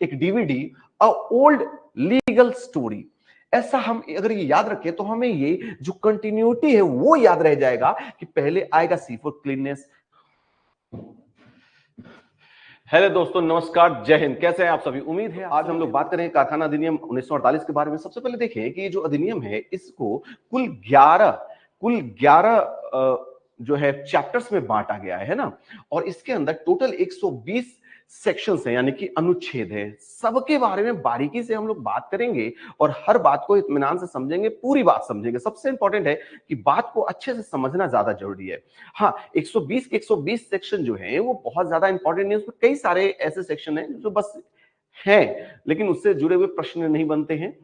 एक DVD, a old legal story. ऐसा हम अगर ये याद रखें तो हमें ये जो कंटिन्यूटी है वो याद रह जाएगा कि पहले आएगा सी फॉर क्लीननेस। हेलो दोस्तों, नमस्कार, जय हिंद। कैसे हैं आप सभी? उम्मीद है आज हम लोग बात करेंगे कारखाना अधिनियम 1948 के बारे में। सबसे पहले देखें कि ये जो अधिनियम है इसको कुल 11 जो है चैप्टर्स में बांटा गया है ना, और इसके अंदर टोटल 120 सेक्शंस हैं, यानी कि अनुच्छेद है। सबके बारे में बारीकी से हम लोग बात करेंगे और हर बात को इत्मीनान से समझेंगे, पूरी बात समझेंगे। सबसे इंपॉर्टेंट है कि बात को अच्छे से समझना ज्यादा जरूरी है। हाँ, 120 के 120 सेक्शन जो है वो बहुत ज्यादा इंपॉर्टेंट नहीं है, उसमें कई सारे ऐसे सेक्शन हैं जो बस हैं, लेकिन उससे जुड़े हुए प्रश्न नहीं बनते हैं।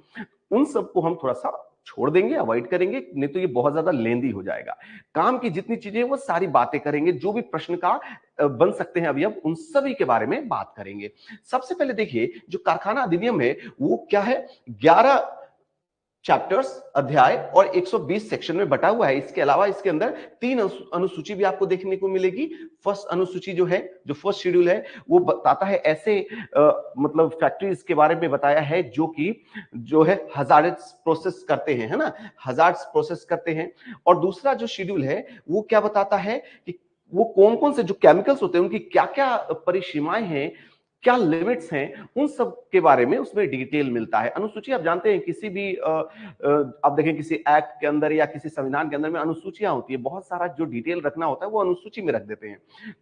उन सबको हम थोड़ा सा छोड़ देंगे, अवॉइड करेंगे, नहीं तो ये बहुत ज्यादा लेंदी हो जाएगा। काम की जितनी चीजें वो सारी बातें करेंगे, जो भी प्रश्न का बन सकते हैं अभी, अब उन सभी के बारे में बात करेंगे। सबसे पहले देखिए, जो कारखाना अधिनियम है वो क्या है, 11 चैप्टर्स, अध्याय और 120 सेक्शन में बटा हुआ है। इसके अलावा इसके अंदर 3 अनुसूची भी आपको देखने को मिलेगी। फर्स्ट अनुसूची जो है, जो फर्स्ट शेड्यूल है, वो बताता है ऐसे मतलब फैक्ट्रीज के बारे में बताया है जो है हजार्डस प्रोसेस करते हैं, है ना, हजार्ड्स प्रोसेस करते हैं। और दूसरा जो शेड्यूल है वो क्या बताता है कि वो कौन कौन से जो केमिकल्स होते हैं उनकी क्या क्या परिसीमाएं हैं, क्या लिमिट्स हैं, उन सब के बारे में उसमें डिटेल मिलता है। अनुसूची आप जानते हैं, किसी भी आप देखें किसी एक्ट के अंदर या किसी संविधान के अंदर में अनुसूचियां होती है, बहुत सारा जो डिटेल रखना होता है वो अनुसूची में रख देते हैं।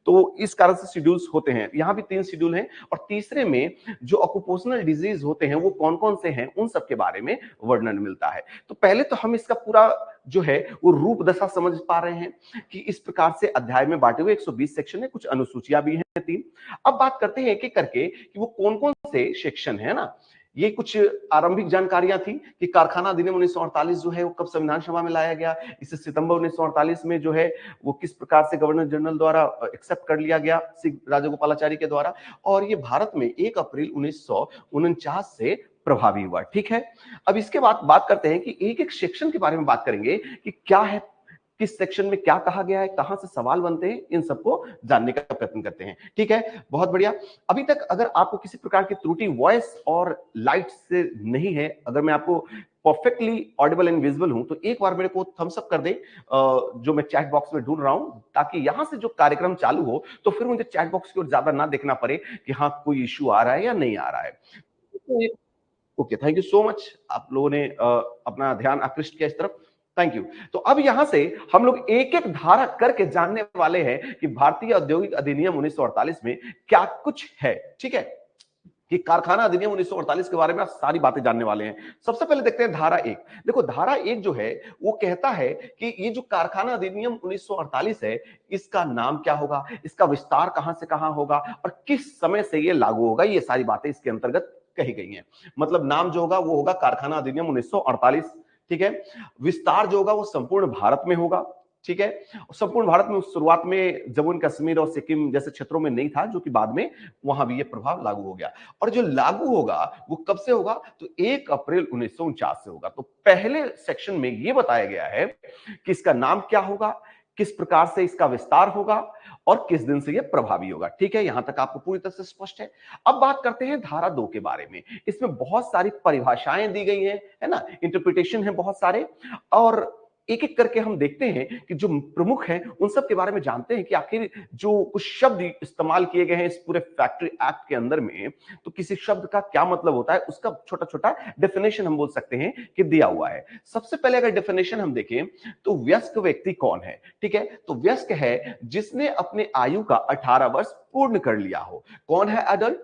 तो इस कारण से शेड्यूल्स होते हैं। यहाँ भी 3 शेड्यूल हैं, और तीसरे में जो ऑक्यूपेशनल डिजीज होते हैं वो कौन कौन से हैं उन सब के बारे में वर्णन मिलता है। तो पहले तो हम इसका पूरा जो है वो रूप दशा समझ पा रहे हैं कि इस प्रकार से अध्याय में बांटे हुए 120 सेक्शन है, कुछ अनुसूचियां भी हैं 3। अब बात करते हैं एक एक करके कि वो कौन कौन से सेक्शन है ना। ये कुछ आरंभिक जानकारियां थी कि कारखाना अधिनियम 1948 जो है वो कब संविधान सभा में लाया गया, इसे सितंबर 1948 में जो है वो किस प्रकार से गवर्नर जनरल द्वारा एक्सेप्ट कर लिया गया सी राजगोपालाचारी के द्वारा, और ये भारत में 1 अप्रैल 1949 से प्रभावी हुआ। ठीक है, अब इसके बाद बात करते हैं कि एक एक सेक्शन के बारे में बात करेंगे कि क्या है, किस सेक्शन में क्या कहा गया है, कहां से सवाल बनते हैं, इन सबको जानने का प्रयत्न करते हैं। ठीक है, बहुत बढ़िया। अभी तक अगर आपको किसी प्रकार की त्रुटि वॉइस और लाइट से नहीं है, अगर मैं आपको परफेक्टली ऑडिबल एंड विजिबल हूं, तो एक बार मेरे को थम्स अप कर दे, जो मैं चैट बॉक्स में ढूंढ रहा हूं, ताकि यहां से जो कार्यक्रम चालू हो तो फिर मुझे चैट बॉक्स की ओर ज्यादा ना देखना पड़े कि हाँ कोई इश्यू आ रहा है या नहीं आ रहा है। Okay, thank you so much, आप लोगों ने अपना ध्यान आकृष्ट किया इस तरफ, थैंक यू। तो अब यहां से हम लोग एक एक धारा करके जानने वाले हैं कि भारतीय औद्योगिक अधिनियम 1948 में क्या कुछ है। ठीक है, कि कारखाना अधिनियम 1948 के बारे में आप सारी बातें जानने वाले हैं। सबसे पहले देखते हैं धारा 1। देखो, धारा 1 जो है वो कहता है कि ये जो कारखाना अधिनियम 1948 है, इसका नाम क्या होगा, इसका विस्तार कहां से कहां होगा और किस समय से ये लागू होगा, ये सारी बातें इसके अंतर्गत कही गई हैं। मतलब नाम जो होगा वो होगा कारखाना अधिनियम 1948। ठीक है, विस्तार जो होगा वो संपूर्ण भारत में होगा। ठीक है, संपूर्ण भारत में शुरुआत में जम्मू कश्मीर और सिक्किम जैसे क्षेत्रों में नहीं था, जो कि बाद में वहां भी ये प्रभाव लागू हो गया। और जो लागू होगा वो कब से होगा, तो 1 अप्रैल 1949 से होगा। तो पहले सेक्शन में ये बताया गया है कि इसका नाम क्या होगा, किस प्रकार से इसका विस्तार होगा और किस दिन से यह प्रभावी होगा। ठीक है, यहां तक आपको पूरी तरह से स्पष्ट है। अब बात करते हैं धारा 2 के बारे में। इसमें बहुत सारी परिभाषाएं दी गई हैं, है ना, इंटरप्रिटेशन है बहुत सारे, और एक एक करके हम देखते हैं कि जो प्रमुख हैं उन सब के बारे में जानते हैं कि आखिर जो कुछ शब्द इस्तेमाल किए गए हैं इस पूरे फैक्ट्री एक्ट के अंदर में, तो किसी शब्द का क्या मतलब होता है उसका छोटा छोटा डेफिनेशन हम बोल सकते हैं कि दिया हुआ है। सबसे पहले अगर डेफिनेशन हम देखें तो वयस्क व्यक्ति कौन है। ठीक है, तो वयस्क है जिसने अपने आयु का 18 वर्ष पूर्ण कर लिया हो। कौन है एडल्ट,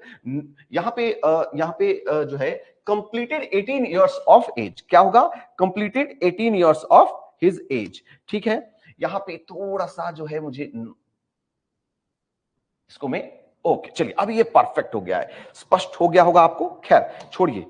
यहाँ पे जो है कंप्लीटेड 18 इयर्स ऑफ एज, क्या होगा, completed 18 years of his age. ठीक है, यहां पे थोड़ा सा जो है मुझे इसको मैं, ओके चलिए, अब ये परफेक्ट हो गया है, स्पष्ट हो गया होगा आपको। खैर छोड़िए।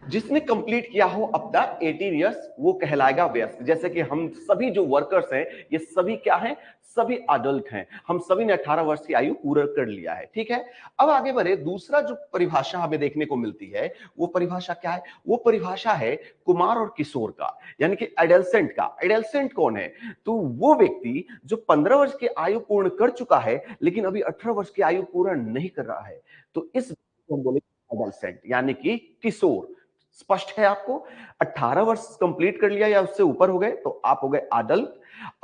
जिसने कंप्लीट किया हो अपना 18 इयर्स वो कहलाएगा वयस्क। जैसे कि हम सभी जो वर्कर्स हैं ये सभी क्या हैं, सभी अडल्ट हैं, हम सभी ने 18 वर्ष की आयु पूरा कर लिया है। ठीक है, अब आगे बढ़े। दूसरा जो परिभाषा हमें देखने को मिलती है वो परिभाषा क्या है, वो परिभाषा है कुमार और किशोर का, यानी कि एडल्सेंट का। एडल्सेंट कौन है, तो वो व्यक्ति जो 15 वर्ष की आयु पूर्ण कर चुका है लेकिन अभी 18 वर्ष की आयु पूर्ण नहीं कर रहा है, तो इस हम बोले एडल्सेंट यानी कि किशोर। स्पष्ट है आपको, 18 वर्ष कंप्लीट कर लिया या उससे ऊपर हो गए तो आप हो गए अडल्ट,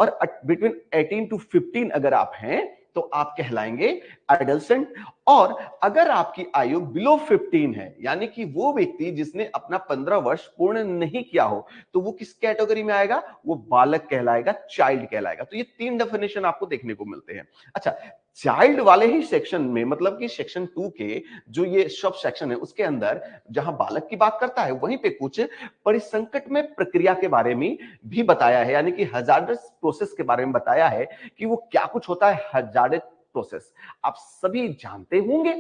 और बिटवीन 18 टू 15 अगर आप हैं तो आप कहलाएंगे एडल्सेंट। और अगर आपकी आयु बिलो 15 है, यानी कि वो व्यक्ति जिसने अपना 15 वर्ष पूर्ण नहीं किया हो, तो वो किस कैटेगरी में आएगा, वो बालक कहलाएगा, चाइल्ड कहलाएगा। तो ये तीन डेफिनेशन आपको देखने को मिलते हैं। अच्छा, चाइल्ड वाले ही सेक्शन में, मतलब कि सेक्शन 2 के जो ये सब सेक्शन है उसके अंदर जहां बालक की बात करता है वहीं पे कुछ परिसंकट में प्रक्रिया के बारे में भी बताया है, यानी कि हजार्डस प्रोसेस के बारे में बताया है कि वो क्या कुछ होता है हजार्डस प्रोसेस। आप सभी जानते होंगे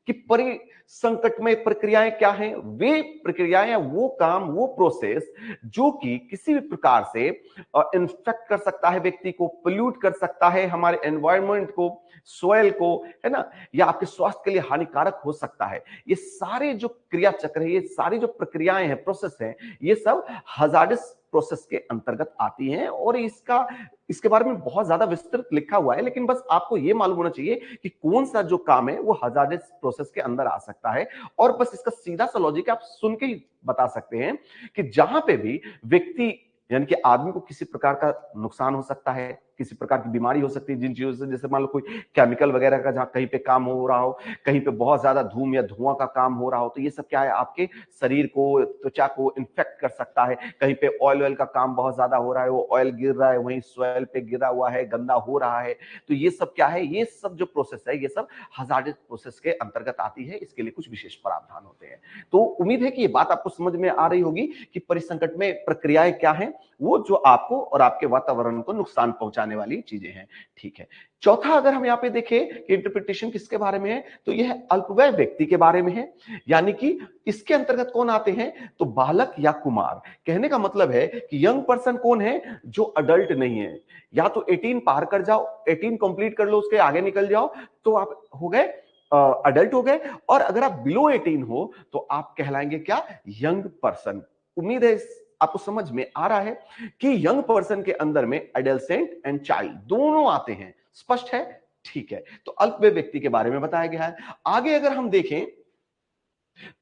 कि परिसंकट में प्रक्रियाएं क्या हैं, वे प्रक्रियाएं, वो काम, वो प्रोसेस जो कि किसी भी प्रकार से इन्फेक्ट कर सकता है व्यक्ति को, पोल्यूट कर सकता है हमारे एनवायरनमेंट को, सोयल को, है ना, या आपके स्वास्थ्य के लिए हानिकारक हो सकता है। ये सारे जो क्रिया चक्र है, ये सारी जो प्रक्रियाएं हैं, प्रोसेस हैं, ये सब हजार्डस प्रोसेस के अंतर्गत आती हैं। और इसके बारे में बहुत ज्यादा विस्तृत लिखा हुआ है, लेकिन बस आपको यह मालूम होना चाहिए कि कौन सा जो काम है वो हजार्डस प्रोसेस के अंदर आ सकता है। और बस इसका सीधा सा लॉजिक आप सुन के ही बता सकते हैं कि जहां पे भी व्यक्ति यानी कि आदमी को किसी प्रकार का नुकसान हो सकता है, किसी प्रकार की बीमारी हो सकती है जिन चीजों से, जैसे मान लो कोई केमिकल वगैरह का जहां कहीं पे काम हो रहा हो, कहीं पे बहुत ज्यादा धूम या धुआं का काम हो रहा हो, तो ये सब क्या है, आपके शरीर को, त्वचा को इन्फेक्ट कर सकता है। कहीं पे ऑयल का काम बहुत ज्यादा हो रहा है, वो ऑयल गिर रहा है, वहीं सॉइल पे गिरा हुआ है, गंदा हो रहा है, तो ये सब क्या है, ये सब जो प्रोसेस है ये सब हजार्डस प्रोसेस के अंतर्गत आती है। इसके लिए कुछ विशेष प्रावधान होते हैं। तो उम्मीद है कि ये बात आपको समझ में आ रही होगी कि परिसंकट में प्रक्रियाएं क्या हैं, वो जो आपको और आपके वातावरण को नुकसान पहुंचाने वाली चीजें हैं। ठीक है, चौथा अगर हम यहां पे देखें कि इंटरप्रिटेशन किसके बारे में है, तो यह अल्पवय व्यक्ति के बारे में है, यानी कि इसके अंतर्गत कौन आते हैं, तो बालक या कुमार। कहने का मतलब है कि यंग पर्सन कौन है, जो अडल्ट नहीं है, या तो 18 पार कर जाओ, 18 कंप्लीट कर लो, उसके आगे निकल जाओ तो आप हो गए अडल्ट हो गए। और अगर आप बिलो 18 हो तो आप कहलाएंगे क्या, यंग पर्सन। उम्मीद है आपको समझ में आ रहा है कि यंग पर्सन के अंदर में एडल्सेंट एंड चाइल्ड दोनों आते हैं। स्पष्ट है, ठीक है। तो अल्पवय व्यक्ति के बारे में बताया गया है। आगे अगर हम देखें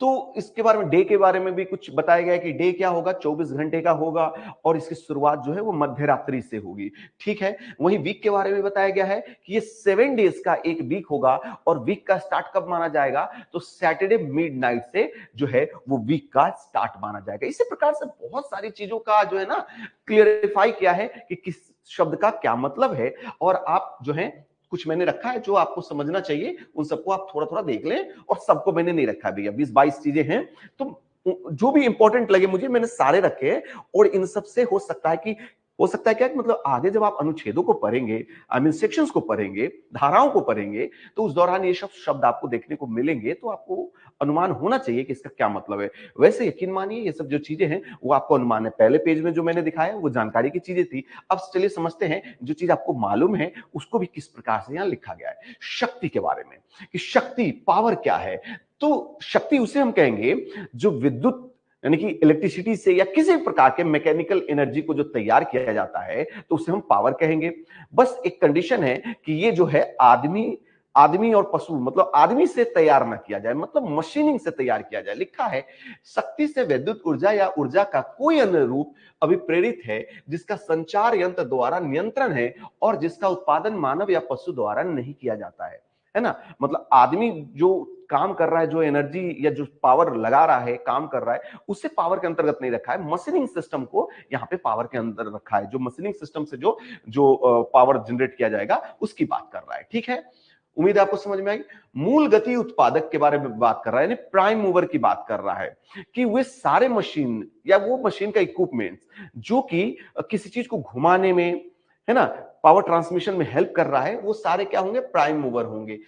तो इसके बारे में, डे के बारे में भी कुछ बताया गया है कि डे क्या होगा, 24 घंटे का होगा, और इसकी शुरुआत जो है वो मध्य रात्रि से होगी। ठीक है, वहीं वीक के बारे में बताया गया है कि ये 7 डेज का एक वीक होगा, और वीक का स्टार्ट कब माना जाएगा, तो सैटरडे मिडनाइट से जो है वो वीक का स्टार्ट माना जाएगा। इसी प्रकार से बहुत सारी चीजों का जो है ना क्लियरिफाई किया है कि किस शब्द का क्या मतलब है। और आप जो है कुछ मैंने रखा है जो आपको समझना चाहिए, उन सबको आप थोड़ा थोड़ा देख लें, और सबको मैंने नहीं रखा भैया, 20-22 चीजें हैं, तो जो भी इंपॉर्टेंट लगे मुझे मैंने सारे रखे हैं। और इन सब से हो सकता है कि, हो सकता है क्या कि मतलब आगे जब आप अनुच्छेदों को पढ़ेंगे, आई मीन सेक्शंस को पढ़ेंगे, धाराओं को पढ़ेंगे, तो उस दौरान ये सब शब्द आपको देखने को मिलेंगे, तो आपको अनुमान होना चाहिए कि इसका क्या मतलब है। वैसे यकीन मानिए ये सब जो चीजें हैं वो आपको अनुमान है। पहले पेज में जो मैंने दिखाया वो जानकारी की चीजें थी। अब चलिए समझते हैं जो चीज आपको मालूम है उसको भी किस प्रकार से यहां लिखा गया है। शक्ति के बारे में, कि शक्ति, पावर क्या है, तो शक्ति उसे हम कहेंगे जो विद्युत यानी कि इलेक्ट्रिसिटी से या किसी प्रकार के मैकेनिकल एनर्जी को जो तैयार किया जाता है तो उसे हम पावर कहेंगे। बस एक कंडीशन है कि ये जो है आदमी और पशु, मतलब आदमी से तैयार ना किया जाए, मतलब मशीनिंग से तैयार किया जाए। लिखा है शक्ति से विद्युत ऊर्जा या ऊर्जा का कोई अन्य रूप अभिप्रेरित है जिसका संचार यंत्र द्वारा नियंत्रण है और जिसका उत्पादन मानव या पशु द्वारा नहीं किया जाता है ना। मतलब आदमी जो काम कर रहा है, जो एनर्जी या जो पावर लगा रहा है, काम कर रहा है, उसे पावर के अंतर्गत नहीं रखा है, मशीनिंग सिस्टम को यहाँ पे पावर के अंदर रखा है। जो मशीनिंग सिस्टम से जो जो पावर जनरेट किया जाएगा उसकी बात कर रहा है। ठीक है, उम्मीद है आपको समझ में आई। मूल गति उत्पादक के बारे में बात कर रहा है, यानी प्राइम मूवर की बात कर रहा है कि वे सारे मशीन या वो मशीन का इक्विपमेंट जो कि किसी चीज को घुमाने में, है ना, पावर ट्रांसमिशन में हेल्प कर रहा है, वो सारे क्या होंगे, प्राइम मूवर होंगे।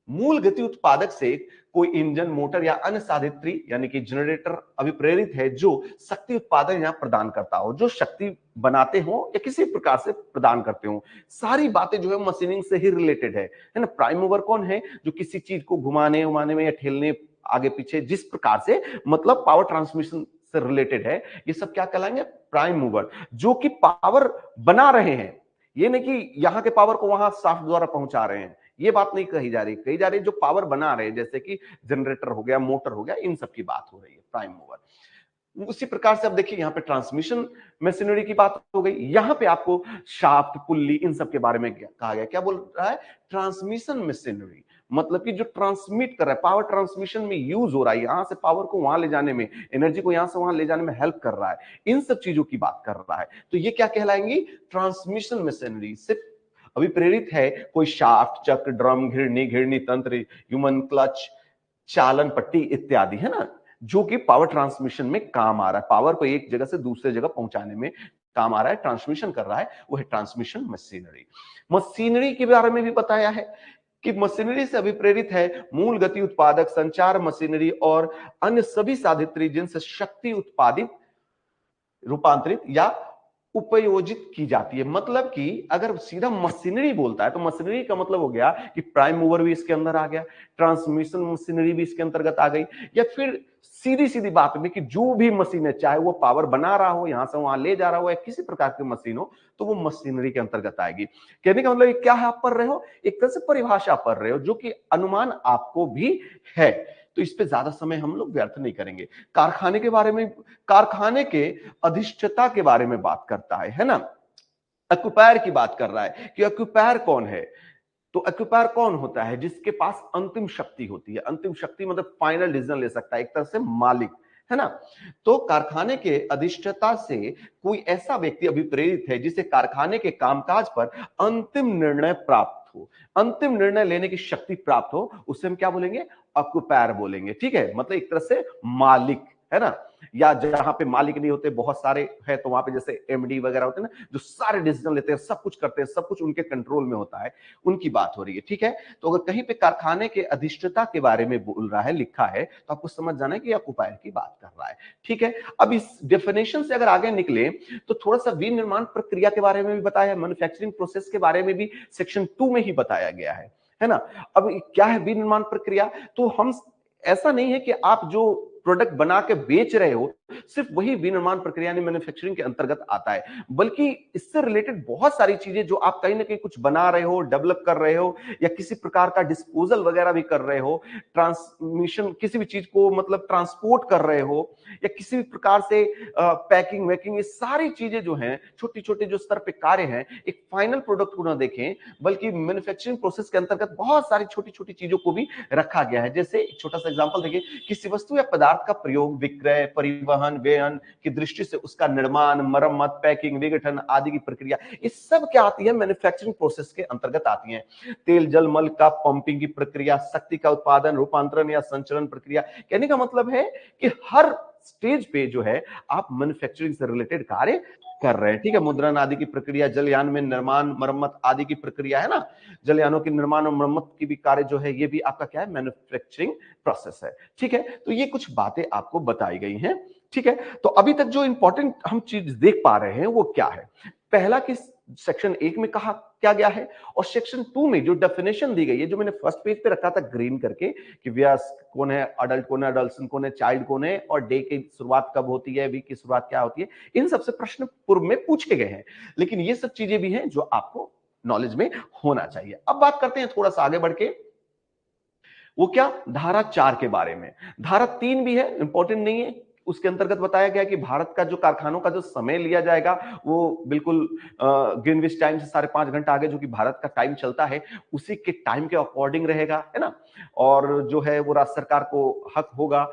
मूल गति उत्पादक से कोई इंजन, मोटर या अन्य साधित्री यानी कि जनरेटर अभिप्रेरित है जो शक्ति उत्पादन यहाँ प्रदान करता हो, जो शक्ति बनाते हो या किसी प्रकार से प्रदान करते हो। सारी बातें जो है मशीनिंग से ही रिलेटेड है ना। प्राइम मूवर कौन है? जो किसी चीज को घुमाने उमाने में या ठेलने आगे पीछे जिस प्रकार से मतलब पावर ट्रांसमिशन से रिलेटेड है, ये सब क्या कहलाएंगे? Prime mover. जो कि पावर बना रहे हैं, ये नहीं कि यहां के पावर को वहां शाफ्ट द्वारा पहुंचा रहे हैं, ये बात नहीं कही जा रही जो पावर बना रहे हैं, जैसे कि जनरेटर हो गया, मोटर हो गया, इन सब की बात हो रही है प्राइम मूवर। उसी प्रकार से अब देखिए यहां पे ट्रांसमिशन मशीनरी की बात हो गई। यहां पे आपको शाफ्ट, पुल्ली, इन सब के बारे में कहा गया। क्या बोल रहा है? ट्रांसमिशन मशीनरी, मतलब कि जो ट्रांसमिट कर रहा है, पावर ट्रांसमिशन में यूज हो रहा है, यहां से पावर को वहां ले जाने में, एनर्जी को यहां से वहां ले जाने में हेल्प कर रहा है, इन सब चीजों की बात कर रहा है। तो ये क्या कहलाएंगी? Transmission machinery. सिर्फ अभी प्रेरित है कोई शाफ्ट, चक्र, ड्रम, घिरनी, घिरनी तंत्र, ह्यूमन क्लच, चालन पट्टी इत्यादि, है ना, जो कि पावर ट्रांसमिशन में काम आ रहा है, पावर को एक जगह से दूसरे जगह पहुंचाने में काम आ रहा है, ट्रांसमिशन कर रहा है, वो है ट्रांसमिशन मशीनरी। मशीनरी के बारे में भी बताया है कि मशीनरी से अभिप्रेरित है मूल गति उत्पादक, संचार मशीनरी और अन्य सभी साधित्री जिनसे शक्ति उत्पादित, रूपांतरित या उपयोजित की जाती है। मतलब कि अगर सीधा मशीनरी बोलता है तो मशीनरी का मतलब हो गया कि प्राइम मूवर भी इसके अंदर आ गया, ट्रांसमिशन मशीनरी भी इसके अंतर्गत आ गई, या फिर सीधी सीधी बात में कि जो भी मशीन है, चाहे वो पावर बना रहा हो, यहां से वहां ले जा रहा हो, या किसी प्रकार की मशीन हो, तो वो मशीनरी के अंतर्गत आएगी। कहने का मतलब क्या है? आप पढ़ रहे हो, एक तरह से परिभाषा पढ़ रहे हो, जो कि अनुमान आपको भी है, तो इस पे ज्यादा समय हम लोग व्यर्थ नहीं करेंगे। कारखाने के बारे में, कारखाने के अधिष्ठता के बारे में बात करता है ना। ऑक्यूपायर की बात कर रहा है कि ऑक्यूपायर कौन है। तो ऑक्यूपायर कौन होता है? जिसके पास अंतिम शक्ति होती है। अंतिम शक्ति मतलब फाइनल डिसीजन ले सकता है, एक तरह से मालिक, है ना। तो कारखाने के अधिष्ठता से कोई ऐसा व्यक्ति अभिप्रेरित है जिसे कारखाने के कामकाज पर अंतिम निर्णय प्राप्त हो, अंतिम निर्णय लेने की शक्ति प्राप्त हो, उसे हम क्या बोलेंगे? ऑक्यूपायर बोलेंगे। ठीक है, मतलब एक तरह से मालिक, है ना। या जहां पे मालिक नहीं होते, बहुत सारे है, तो वहां पे जैसे एमडी वगैरह होते हैं ना, जो सारे डिसीजन लेते हैं, सब कुछ करते हैं, सब कुछ उनके कंट्रोल में होता है, उनकी बात हो रही है। ठीक है, तो अगर कहीं पे कारखाने के अधिष्ठता के बारे में बोल रहा है, लिखा है, तो आपको समझ जाना है कि ऑक्यूपायर की बात कर रहा है। ठीक है, अब इस डेफिनेशन से अगर आगे निकले तो थोड़ा सा विनिर्माण प्रक्रिया के बारे में भी बताया है, मैन्युफैक्चरिंग प्रोसेस के बारे में भी सेक्शन 2 में ही बताया गया है ना। अब क्या है विनिर्माण प्रक्रिया? तो हम, ऐसा नहीं है कि आप जो प्रोडक्ट बना के बेच रहे हो सिर्फ वही विनिर्माण प्रक्रिया यानी मैन्युफैक्चरिंग के अंतर्गत आता है, बल्कि इससे रिलेटेड बहुत सारी चीजें जो आप कहीं ना कहीं कुछ बना रहे हो, डेवलप कर रहे हो, या किसी प्रकार का डिस्पोजल वगैरह भी कर रहे हो, ट्रांसमिशन, किसी भी चीज को मतलब ट्रांसपोर्ट कर रहे हो, या किसी भी प्रकार से पैकिंग वैकिंग, ये सारी चीजें जो हैं, छोटी छोटी जो स्तर पे कार्य हैं, एक फाइनल प्रोडक्ट को ना देखें, बल्कि मैन्युफैक्चरिंग प्रोसेस के अंतर्गत बहुत सारी छोटी छोटी चीजों को भी रखा गया है। जैसे एक छोटा सा एग्जांपल देखिए, किसी वस्तु या पदार्थ का प्रयोग, विक्रय, परिवहन, व्ययन की दृष्टि से उसका निर्माण, मरम्मत, पैकिंग, विघटन आदि की प्रक्रिया, ये सब क्या आती है? मैन्युफैक्चरिंग प्रोसेस के अंतर्गत आती है। तेल जल मल का पंपिंग की प्रक्रिया, शक्ति का उत्पादन, रूपांतरण या संचरण प्रक्रिया। कहने का मतलब है कि हर स्टेज पे जो है आप मैन्युफैक्चरिंग से रिलेटेड कार्य कर रहे हैं। ठीक है, मुद्रण आदि की प्रक्रिया, जलयान में निर्माण, मरम्मत आदि की प्रक्रिया, है ना। जलयानों के निर्माण और मरम्मत की भी कार्य जो है, ये भी आपका क्या है? मैन्युफैक्चरिंग प्रोसेस है। ठीक है, तो ये कुछ बातें आपको बताई गई हैं। ठीक है, तो अभी तक जो इंपॉर्टेंट हम चीज देख पा रहे हैं वो क्या है? पहला कि सेक्शन 1 में कहा क्या गया है, और सेक्शन 2 में जो डेफिनेशन दी गई है, जो मैंने फर्स्ट पेज पे रखा था ग्रीन करके, कि वयस्क कौन है, अडल्ट कौन है, अडल्सन कौन है, चाइल्ड कौन है, और डे की शुरुआत कब होती है, वीक की शुरुआत क्या होती है, इन सबसे प्रश्न पूर्व में पूछे गए हैं। लेकिन ये सब चीजें भी हैं जो आपको नॉलेज में होना चाहिए। अब बात करते हैं थोड़ा सा आगे बढ़ के, वो क्या? धारा 4 के बारे में। धारा 3 भी है, इंपॉर्टेंट नहीं है, उसके अंतर्गत बताया गया कि भारत का जो कारखानों का जो समय लिया जाएगा वो बिल्कुल ग्रीनविच टाइम से 5.5 घंटा आगे जो कि भारत का टाइम चलता है, उसी के टाइम के अकॉर्डिंग रहेगा, है ना। और जो है वो राज्य सरकार को हक होगा,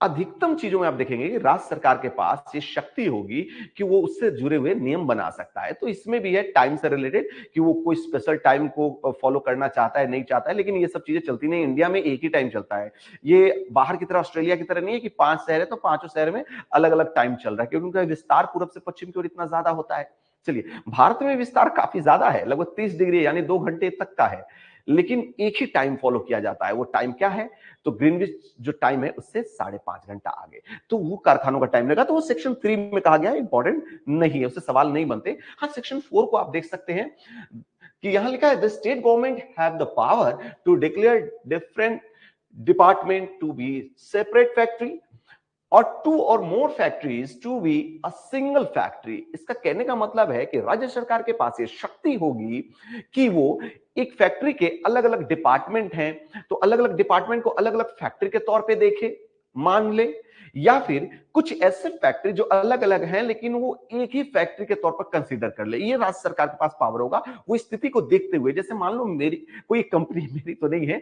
अधिकतम चीजों में आप देखेंगे कि राज्य सरकार के पास ये शक्ति होगी कि वो उससे जुड़े हुए नियम बना सकता है। तो इसमें भी है टाइम से रिलेटेड कि वो कोई स्पेशल टाइम को फॉलो करना चाहता है, नहीं चाहता है, लेकिन ये सब चीजें चलती नहीं। इंडिया में एक ही टाइम चलता है। ये बाहर की तरह, ऑस्ट्रेलिया की तरह नहीं है कि 5 शहर है तो पांचों शहर में अलग अलग टाइम चल रहा है, क्योंकि उनका विस्तार पूरब से पश्चिम की ओर इतना ज्यादा होता है। चलिए, भारत में विस्तार काफी ज्यादा है, लगभग 30 डिग्री यानी 2 घंटे तक का है, लेकिन एक ही टाइम फॉलो किया जाता है। वो टाइम क्या है? तो ग्रीनविच जो टाइम है उससे 5.5 घंटा आगे, तो वो कारखानों का टाइम लगा। तो वो सेक्शन 3 में कहा गया है, इंपॉर्टेंट नहीं है, उससे सवाल नहीं बनते। हाँ, सेक्शन 4 को आप देख सकते हैं कि यहां लिखा है the state government have the power to declare different department to be separate factory or two or more factories to be a single factory. इसका कहने का मतलब है कि राज्य सरकार के पास ये शक्ति होगी कि वो एक फैक्ट्री के अलग अलग डिपार्टमेंट हैं, तो अलग अलग डिपार्टमेंट को अलग अलग फैक्ट्री के तौर पे देखे, मान ले, या फिर कुछ ऐसे फैक्ट्री जो अलग अलग हैं लेकिन वो एक ही फैक्ट्री के तौर पर कंसीडर कर ले। ये राज्य सरकार के पास पावर होगा। वो स्थिति को देखते हुए, जैसे मान लो मेरी कोई कंपनी, मेरी तो नहीं है,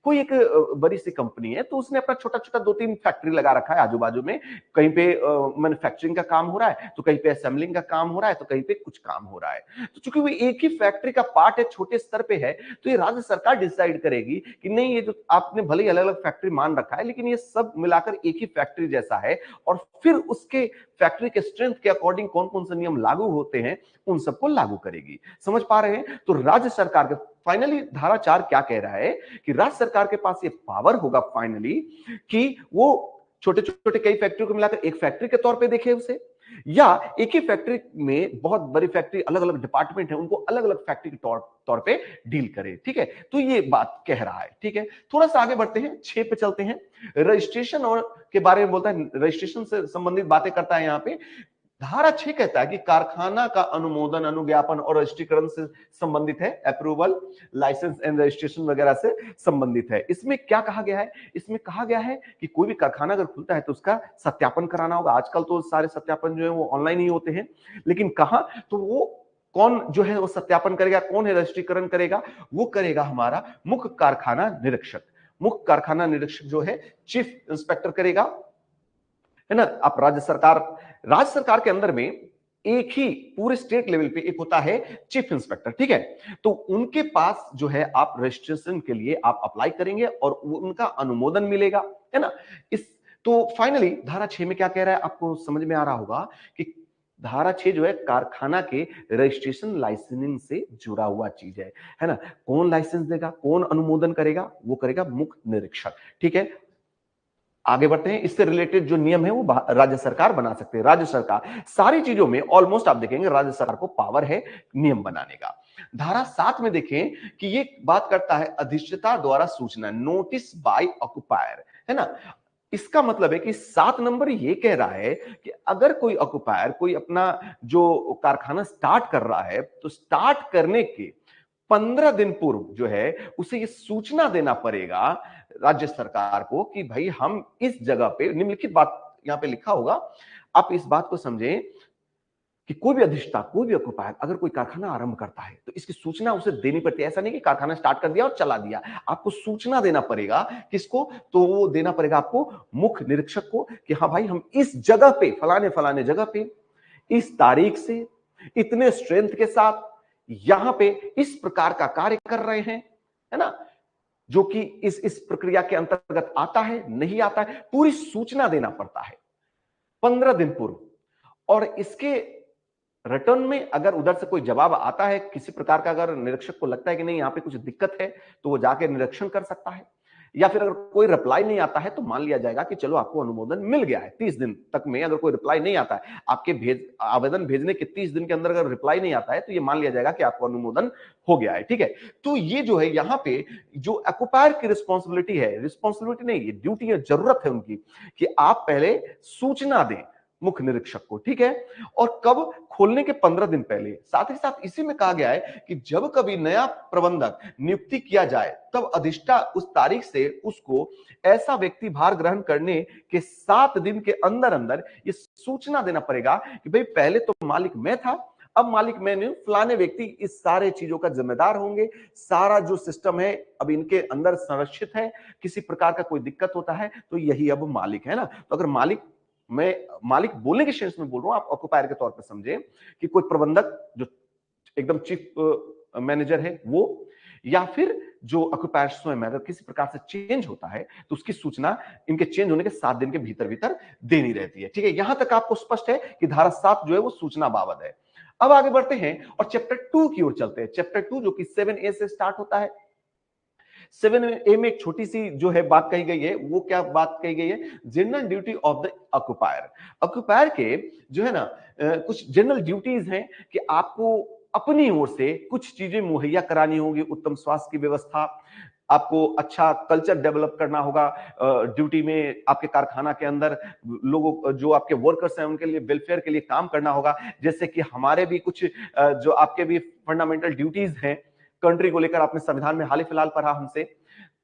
कोई एक बड़ी सी कंपनी है, तो उसने अपना छोटा छोटा 2-3 फैक्ट्री लगा रखा है आजू बाजू में। कहीं पे मैन्युफैक्चरिंग का काम हो रहा है, तो कहीं पे असेंबलिंग का काम हो रहा है, तो कहीं पे कुछ काम हो रहा है। तो चूंकि वो एक ही फैक्ट्री का पार्ट है, छोटे स्तर पे है, तो ये राज्य सरकार डिसाइड करेगी कि नहीं, ये जो आपने भले ही अलग अलग फैक्ट्री मान रखा है लेकिन ये सब मिलाकर एक ही फैक्ट्री जैसा है, और फिर उसके फैक्ट्री के स्ट्रेंथ के अकॉर्डिंग कौन कौन से नियम लागू होते हैं उन सबको लागू करेगी। समझ पा रहे हैं? तो राज्य सरकार के फाइनली धारा 4 क्या कह रहा है कि राज्य सरकार के पास ये पावर होगा फाइनली कि वो छोटे छोटे कई फैक्ट्रियों को मिलाकर एक फैक्ट्री के तौर पे देखे उसे, या एक ही फैक्ट्री में बहुत बड़ी फैक्ट्री, अलग अलग डिपार्टमेंट है, उनको अलग अलग फैक्ट्री के तौर पे डील करे। ठीक है, तो ये बात कह रहा है। ठीक है, थोड़ा सा आगे बढ़ते हैं, 6 पे चलते हैं। रजिस्ट्रेशन और के बारे में बोलता है, रजिस्ट्रेशन से संबंधित बातें करता है यहां पे। धारा 6 कहता है कि कारखाना का अनुमोदन, अनुज्ञापन और रजिस्ट्रीकरण से संबंधित है, अप्रूवल, लाइसेंस एंड रजिस्ट्रेशन वगैरह से संबंधित है। इसमें क्या कहा गया है? इसमें कहा गया है कि कोई भी कारखाना अगर खुलता है तो उसका सत्यापन कराना होगा। आजकल तो सारे सत्यापन जो है वो ऑनलाइन ही होते हैं, लेकिन कहां, तो वो कौन जो है वो सत्यापन करेगा, कौन है रजिस्ट्रीकरण करेगा? वो करेगा हमारा मुख्य कारखाना निरीक्षक। मुख्य कारखाना निरीक्षक जो है चीफ इंस्पेक्टर करेगा, है ना। आप राज्य सरकार के अंदर में एक ही पूरे स्टेट लेवल पे एक होता है चीफ इंस्पेक्टर। ठीक है, तो उनके पास जो है आप रजिस्ट्रेशन के लिए आप अप्लाई करेंगे और उनका अनुमोदन मिलेगा, है ना। इस तो फाइनली धारा 6 में क्या कह रहा है आपको समझ में आ रहा होगा कि धारा 6 जो है कारखाना के रजिस्ट्रेशन लाइसेंसिंग से जुड़ा हुआ चीज है ना। कौन लाइसेंस देगा, कौन अनुमोदन करेगा? वो करेगा मुख्य निरीक्षक। ठीक है, आगे बढ़ते हैं। इससे रिलेटेड जो नियम है वो राज्य सरकार बना सकते हैं। राज्य सरकार सारी चीजों में ऑलमोस्ट आप देखेंगे राज्य सरकार को पावर है नियम बनाने का। धारा 7 में देखें कि ये बात करता है अधिष्ठाता द्वारा सूचना, नोटिस बाय ऑक्युपायर, है ना। इसका मतलब है कि 7 नंबर ये कह रहा है कि अगर कोई ऑक्युपायर कोई अपना जो कारखाना स्टार्ट कर रहा है, तो स्टार्ट करने के 15 दिन पूर्व जो है उसे ये सूचना देना पड़ेगा राज्य सरकार को कि भाई हम इस जगह पे, निम्नलिखित बात यहां पे लिखा होगा, आप इस बात को समझें कि कोई भी अधिष्ठता, कोई भी ऑक्युपायर अगर कोई कारखाना आरंभ करता है तो इसकी सूचना उसे देनी पड़ती है। ऐसा नहीं कि कारखाना स्टार्ट कर दिया और चला दिया, आपको सूचना देना पड़ेगा। किसको? तो वो देना पड़ेगा आपको मुख्य निरीक्षक को कि हाँ भाई हम इस जगह पे, फलाने फलाने जगह पे, इस तारीख से, इतने स्ट्रेंथ के साथ यहां पे इस प्रकार का कार्य कर रहे हैं, है ना, जो कि इस प्रक्रिया के अंतर्गत आता है, नहीं आता है, पूरी सूचना देना पड़ता है 15 दिन पूर्व। और इसके रिटर्न में अगर उधर से कोई जवाब आता है किसी प्रकार का, अगर निरीक्षक को लगता है कि नहीं यहां पे कुछ दिक्कत है, तो वो जाके निरीक्षण कर सकता है। या फिर अगर कोई रिप्लाई नहीं आता है तो मान लिया जाएगा कि चलो आपको अनुमोदन मिल गया है। 30 दिन तक में अगर कोई रिप्लाई नहीं आता है, आपके आवेदन भेजने के 30 दिन के अंदर अगर रिप्लाई नहीं आता है, तो ये मान लिया जाएगा कि आपको अनुमोदन हो गया है। ठीक है, तो ये जो है यहाँ पे जो ऑक्युपायर की रिस्पॉन्सिबिलिटी है, रिस्पॉन्सिबिलिटी नहीं, ये ड्यूटी है, जरूरत है उनकी कि आप पहले सूचना दें मुख्य निरीक्षक को। ठीक है, और कब? खोलने के 15 दिन पहले। साथ ही साथ इसी में कहा गया है कि जब कभी नया प्रबंधक नियुक्ति किया जाए, तब अधिष्ठा उस तारीख से उसको ऐसा व्यक्ति भार ग्रहण करने के 7 दिन के अंदर अंदर ये सूचना देना पड़ेगा कि भाई पहले तो मालिक मैं था, अब मालिक मैं नहीं, फलाने व्यक्ति इस सारे चीजों का जिम्मेदार होंगे। सारा जो सिस्टम है अब इनके अंदर संरक्षित है, किसी प्रकार का कोई दिक्कत होता है तो यही अब मालिक है ना। तो अगर मालिक, मैं मालिक बोलने के सेंस में बोल रहा हूं, आप ऑक्युपायर के तौर पर समझे कि कोई प्रबंधक जो एकदम चीफ मैनेजर है वो, या फिर जो ऑक्युपायर स्वयं अगर किसी प्रकार से चेंज होता है तो उसकी सूचना इनके चेंज होने के 7 दिन के भीतर भीतर देनी रहती है। ठीक है, यहां तक आपको स्पष्ट है कि धारा 7 जो है वो सूचना बाबत है। अब आगे बढ़ते हैं और चैप्टर 2 की ओर चलते हैं। चैप्टर 2 जो कि 7A से स्टार्ट होता है, 7A में एक छोटी सी जो है बात कही गई है, वो क्या बात कही गई है? General duty of the occupier. Occupier के जो है ना कुछ जनरल ड्यूटीज हैं कि आपको अपनी ओर से कुछ चीजें मुहैया करानी होगी, उत्तम स्वास्थ्य की व्यवस्था, आपको अच्छा कल्चर डेवलप करना होगा, ड्यूटी में आपके कारखाना के अंदर लोगों जो आपके वर्कर्स हैं उनके लिए वेलफेयर के लिए काम करना होगा। जैसे कि हमारे भी कुछ जो आपके भी फंडामेंटल ड्यूटीज हैं कंट्री को लेकर, आपने संविधान में हाल ही फिलहाल पढ़ा हमसे,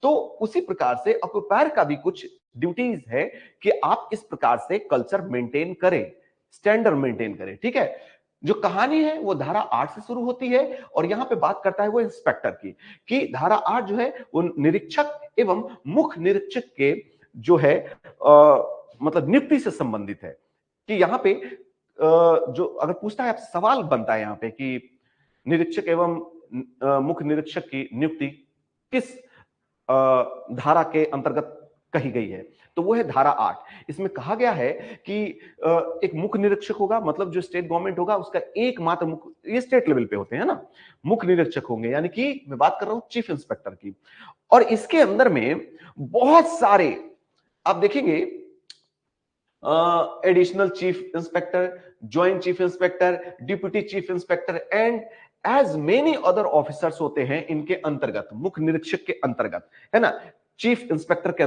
तो उसी प्रकार से ऑक्युपायर का भी कुछ ड्यूटीज है कि आप इस प्रकार से कल्चर मेंटेन करें, स्टैंडर्ड मेंटेन करें। ठीक है, जो कहानी है वो धारा 8 से शुरू होती है और यहां पे बात करता है वो इंस्पेक्टर की, कि धारा 8 जो है वो निरीक्षक एवं मुख्य निरीक्षक के जो है मतलब नियुक्ति से संबंधित है। कि यहां पे जो अगर पूछता है आप, सवाल बनता है यहां पे कि निरीक्षक एवं मुख्य निरीक्षक की नियुक्ति किस धारा के अंतर्गत कही गई है, तो वो है धारा 8। इसमें कहा गया है कि एक मुख्य निरीक्षक होगा, मतलब जो स्टेट गवर्नमेंट होगा उसका एकमात्र मुख्य, ये स्टेट लेवल पे होते हैं ना, मुख्य निरीक्षक होंगे, यानी कि मैं बात कर रहा हूं चीफ इंस्पेक्टर की। और इसके अंदर में बहुत सारे आप देखेंगे, additional chief inspector, joint chief inspector, deputy chief inspector and as many other officers होते हैं इनके अंतर्गत, मुख्य निरीक्षक के अंतर्गत, है ना। चीफ इंस्पेक्टर के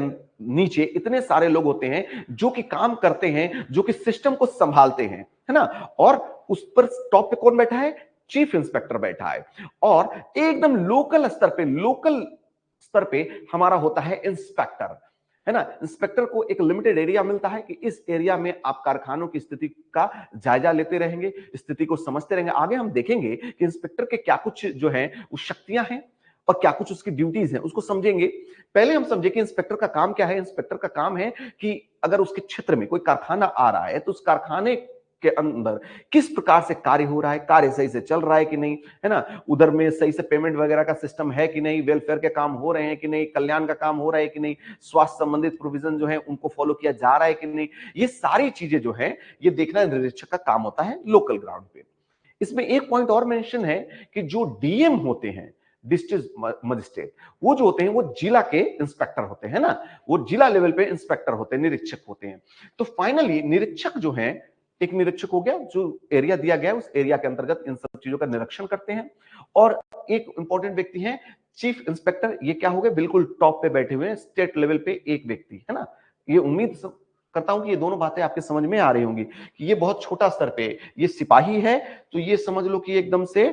नीचे इतने सारे लोग होते हैं जो कि काम करते हैं, जो कि सिस्टम को संभालते हैं, है ना। और उस पर टॉप पे कौन बैठा है? चीफ इंस्पेक्टर बैठा है। और एकदम लोकल स्तर पे हमारा होता है इंस्पेक्टर, है ना। इंस्पेक्टर को एक लिमिटेड एरिया मिलता है कि इस एरिया में आप कारखानों की स्थिति का जायजा लेते रहेंगे, स्थिति को समझते रहेंगे। आगे हम देखेंगे कि इंस्पेक्टर के क्या कुछ जो है वो शक्तियां हैं और क्या कुछ उसकी ड्यूटीज हैं, उसको समझेंगे। पहले हम समझे कि इंस्पेक्टर का काम क्या है। इंस्पेक्टर का काम है कि अगर उसके क्षेत्र में कोई कारखाना आ रहा है तो उस कारखाने के अंदर किस प्रकार से कार्य हो रहा है, कार्य सही से चल रहा है कि नहीं, है ना, उधर में सही से पेमेंट वगैरह का सिस्टम है कि नहीं, वेलफेयर के काम हो रहे हैं कि नहीं, कल्याण का काम हो रहा है कि नहीं, स्वास्थ्य संबंधित प्रोविजन जो है उनको फॉलो किया जा रहा है कि नहीं, ये सारी चीजें जो है ये देखना निरीक्षक का काम होता है लोकल ग्राउंड पे। इसमें एक पॉइंट और मेंशन है कि जो डीएम होते हैं, डिस्ट्रिक्ट मजिस्ट्रेट, वो जो होते हैं वो जिला के इंस्पेक्टर होते हैं ना, वो जिला लेवल पे इंस्पेक्टर होते हैं, निरीक्षक होते हैं। तो फाइनली निरीक्षक जो है, एक निरीक्षक हो गया जो एरिया दिया गया उस एरिया के अंतर्गत इन सब चीजों का निरीक्षण करते हैं। और एक इंपॉर्टेंट व्यक्ति है चीफ इंस्पेक्टर, ये क्या हो गए, बिल्कुल टॉप पे बैठे हुए हैं, स्टेट लेवल पे एक व्यक्ति, है ना। ये उम्मीद करता हूं कि ये दोनों बातें आपके समझ में आ रही होंगी कि ये बहुत छोटा स्तर पे, ये सिपाही है तो ये समझ लो कि एकदम से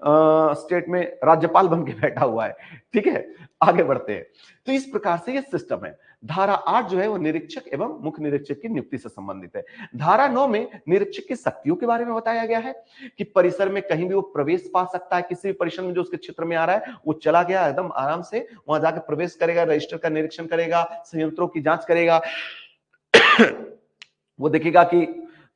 स्टेट में राज्यपाल बन के बैठा हुआ है। ठीक है, आगे बढ़ते हैं। तो इस प्रकार से ये सिस्टम है। धारा 8 जो है वो निरीक्षक एवं मुख्य निरीक्षक की नियुक्ति से संबंधित है। धारा 9 में निरीक्षक की शक्तियों के बारे में बताया गया है कि परिसर में कहीं भी वो प्रवेश पा सकता है, किसी भी परिसर में जो उसके क्षेत्र में आ रहा है वो चला गया एकदम आराम से वहां जाकर प्रवेश करेगा, रजिस्टर का निरीक्षण करेगा, संयंत्रों की जांच करेगा, वो देखेगा कि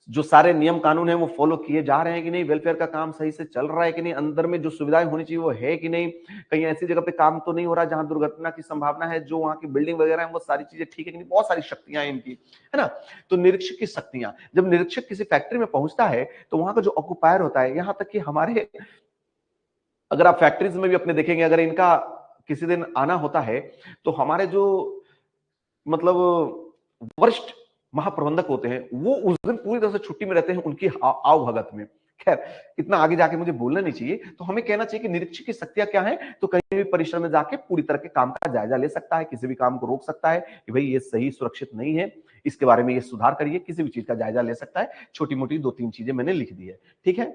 जो सारे नियम कानून है वो फॉलो किए जा रहे हैं कि नहीं, वेलफेयर का काम सही से चल रहा है कि नहीं, अंदर में जो सुविधाएं होनी चाहिए वो है कि नहीं, कहीं ऐसी जगह पे काम तो नहीं हो रहा जहां दुर्घटना की संभावना है, जो वहां की बिल्डिंग वगैरह है वो सारी चीजें ठीक है कि नहीं, बहुत सारी शक्तियां हैं इनकी, है ना। तो निरीक्षक की शक्तियां, जब निरीक्षक किसी फैक्ट्री में पहुंचता है तो वहां का जो ऑक्युपायर होता है, यहां तक कि हमारे अगर आप फैक्ट्रीज में भी अपने देखेंगे, अगर इनका किसी दिन आना होता है तो हमारे जो मतलब वरिष्ठ महाप्रबंधक होते हैं वो उस दिन पूरी तरह से छुट्टी में रहते हैं उनकी आव भगत में। खैर, इतना आगे जाके मुझे बोलना नहीं चाहिए, तो हमें कहना चाहिए कि निरीक्षक की शक्तियां क्या है, तो कहीं भी परिसर में जाके पूरी तरह के काम का जायजा ले सकता है, किसी भी काम को रोक सकता है कि भाई ये सही सुरक्षित नहीं है, इसके बारे में ये सुधार करिए, किसी भी चीज का जायजा ले सकता है। छोटी मोटी 2-3 चीजें मैंने लिख दी है, ठीक है।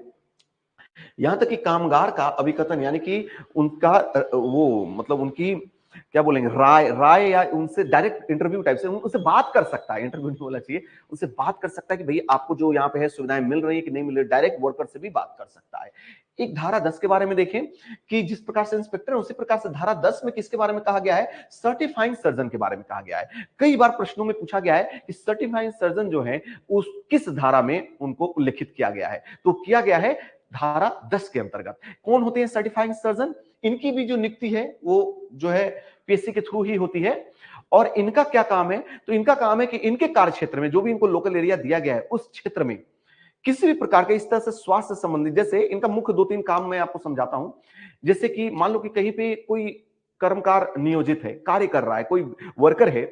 यहां तक कि कामगार का अभिकथन, यानी कि उनका वो मतलब उनकी क्या बोलेंगे, राय या उनसे डायरेक्ट इंटरव्यू टाइप से उनसे बात कर सकता है, इंटरव्यू नहीं बोलना चाहिए, उनसे बात कर सकता है कि भाई आपको जो यहाँ पे है सुविधाएं मिल रही है कि नहीं मिल रही, डायरेक्ट वर्कर से भी बात कर सकता है। एक धारा 10 के बारे में देखें कि जिस प्रकार से इंस्पेक्टर है उसी प्रकार से धारा 10 में किसके बारे में कहा गया है, सर्टिफाइंग सर्जन के बारे में कहा गया है। कई बार प्रश्नों में पूछा गया है कि सर्टिफाइंग सर्जन जो है उस किस धारा में उनको उल्लेखित किया गया है, तो किया गया है धारा 10 के अंतर्गत। कौन होते हैं सर्टिफाइंग सर्जन? इनकी भी जो नियुक्ति है वो जो है पीएससी के थ्रू ही होती है। और इनका क्या काम है, तो इनका काम है कि इनके कार्य क्षेत्र में जो भी इनको लोकल एरिया दिया गया है उस क्षेत्र में किसी भी प्रकार के इस तरह से स्वास्थ्य संबंधित, जैसे इनका मुख्य 2-3 काम मैं आपको समझाता हूं। जैसे कि मान लो कि कहीं पे कोई कर्मकार नियोजित है, कार्य कर रहा है, कोई वर्कर है।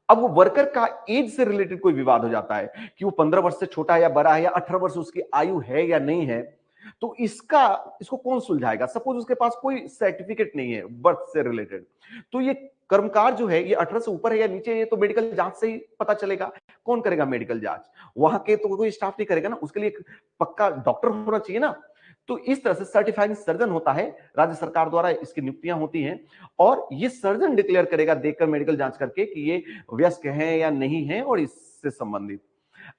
अब वो वर्कर का एज से रिलेटेड कोई विवाद हो जाता है कि वो 15 वर्ष से छोटा है या बड़ा है, या 18 वर्ष उसकी आयु है या नहीं है, तो इसको कौन सुलझाएगा? सपोज उसके पास कोई सर्टिफिकेट नहीं है बर्थ से रिलेटेड, तो ये कर्मकार जो है, ये 18 से ऊपर है या नीचे है, ये तो मेडिकल जांच से ही पता चलेगा। कौन करेगा मेडिकल जांच? वहां के तो कोई स्टाफ नहीं करेगा ना, उसके लिए एक पक्का डॉक्टर होना चाहिए ना। तो इस तरह से सर्टिफाइंग सर्जन होता है, राज्य सरकार द्वारा इसकी नियुक्तियां होती हैं, और ये सर्जन डिक्लेयर करेगा देखकर मेडिकल जांच करके कि ये वयस्क है या नहीं है, और इससे संबंधित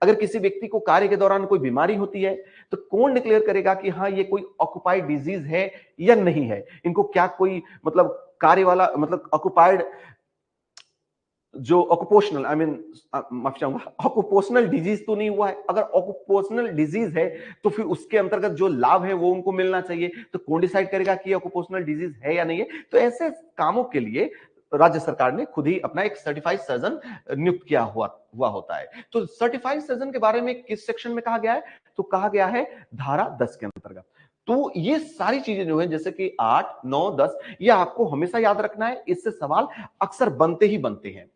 अगर किसी व्यक्ति को कार्य के दौरान कोई बीमारी होती है, तो कौन डिक्लेयर करेगा कि हाँ ये कोई ऑक्युपाइड डिजीज है या नहीं है? इनको क्या कोई मतलब कार्य वाला मतलब ऑक्युपाइड जो ऑक्युपेशनल माफ चाहूंगा, ऑक्युपेशनल डिजीज तो नहीं हुआ है? अगर ऑक्युपेशनल डिजीज है तो फिर उसके अंतर्गत जो लाभ है वो उनको मिलना चाहिए। तो कौन डिसाइड करेगा कि ऑक्युपेशनल डिजीज है या नहीं है? तो ऐसे कामों के लिए राज्य सरकार ने खुद ही अपना एक सर्टिफाइड सर्जन नियुक्त किया हुआ होता है। तो सर्टिफाइड सर्जन के बारे में किस सेक्शन में कहा गया है? तो कहा गया है धारा 10 के अंतर्गत। तो ये सारी चीजें जो है, जैसे कि 8, 9, 10, ये आपको हमेशा याद रखना है, इससे सवाल अक्सर बनते ही बनते हैं।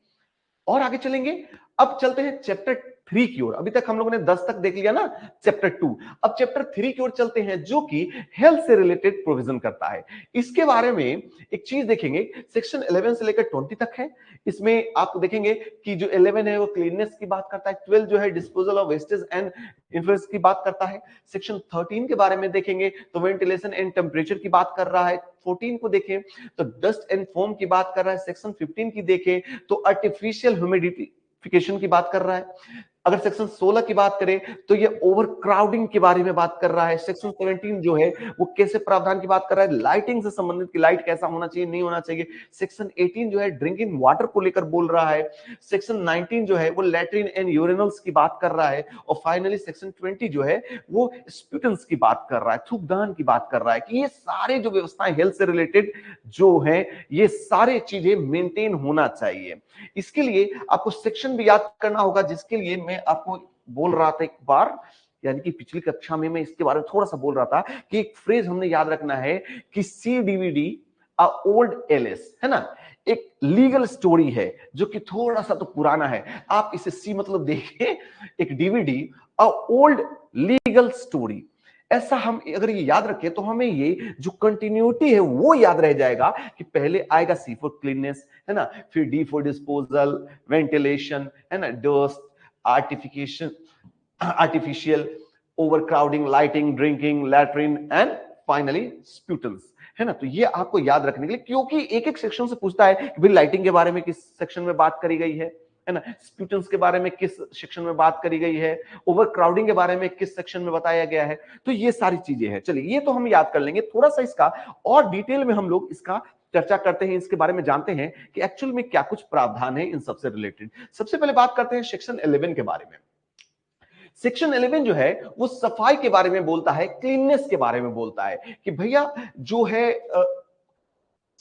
और आगे चलेंगे, अब चलते हैं चैप्टर 3 की ओर। अभी तक हम लोगों ने 10 तक देख लिया ना, चैप्टर 2। अब चैप्टर 3 की ओर चलते हैं, जो कि हेल्थ से रिलेटेड प्रोविजन करता है। इसके बारे में एक चीज देखेंगे, सेक्शन 11 से लेकर 20 तक है। इसमें आप देखेंगे कि जो 11 है वो क्लीननेस की बात करता है, 12 जो है disposal of wastage and influence की बात करता है। सेक्शन 13 के बारे में देखेंगे तो वेंटिलेशन एंड टेम्परेचर की बात कर रहा है। 14 को देखें तो डस्ट एंड फोम की बात कर रहा है। सेक्शन 15 की देखें तो आर्टिफिशियल ह्यूमिडिफिकेशन की बात कर रहा है। अगर सेक्शन 16 की बात करें तो ये ओवर क्राउडिंग के बारे में बात कर रहा है। सेक्शन 17 जो है वो कैसे प्रावधान की बात कर रहा है, लाइटिंग से संबंधित कि लाइट कैसा होना चाहिए, नहीं होना चाहिए। सेक्शन 18 जो है ड्रिंकिंग वाटर को लेकर बोल रहा है। सेक्शन 19 जो है वो लैट्रिन एंड यूरिनल्स की बात कर रहा है। और फाइनली सेक्शन 20 जो है वो स्प्यूटेंस की बात कर रहा है, थूकदान की बात कर रहा है, कि ये सारे जो व्यवस्थाएं हेल्थ से रिलेटेड जो है, ये सारे चीजें मेंटेन होना चाहिए। इसके लिए आपको सेक्शन भी याद करना होगा, जिसके लिए मैं आपको बोल रहा था एक बार, यानी कि पिछली कक्षा में मैं इसके बारे में थोड़ा सा बोल रहा था कि एक फ्रेज हमने याद रखना है कि CDVD अ ओल्ड एलएस है ना, एक लीगल स्टोरी है जो कि थोड़ा सा तो पुराना है। आप इसे सी मतलब देखें, एक DVD a old legal story, ऐसा हम अगर ये याद रखें तो हमें ये जो कंटिन्यूटी है वो याद रह जाएगा कि पहले आएगा C फॉर क्लीननेस है ना, फिर D फॉर डिस्पोजल, वेंटिलेशन है ना, डस्ट, आर्टिफिकेशन, artificial, overcrowding, lighting, drinking, latrine and finally spittoons है ना। तो ये आपको याद रखने के लिए, क्योंकि एक एक सेक्शन से पूछता है कि भाई लाइटिंग के बारे में किस सेक्शन में बात करी गई है ना, स्प्यूटेंस के बारे में किस सेक्शन में बात करी गई है, ओवर क्राउडिंग के बारे में किस सेक्शन में बताया गया है। तो ये सारी चीजें हैं। चलिए ये तो हम याद कर लेंगे, थोड़ा सा इसका और डिटेल में हम लोग इसका चर्चा करते हैं, इसके बारे में जानते हैं कि एक्चुअल में क्या कुछ प्रावधान है इन सबसे रिलेटेड। सबसे पहले बात करते हैं सेक्शन 11 के बारे में। सेक्शन 11 जो है वो सफाई के बारे में बोलता है, क्लीननेस के बारे में बोलता है कि भैया जो है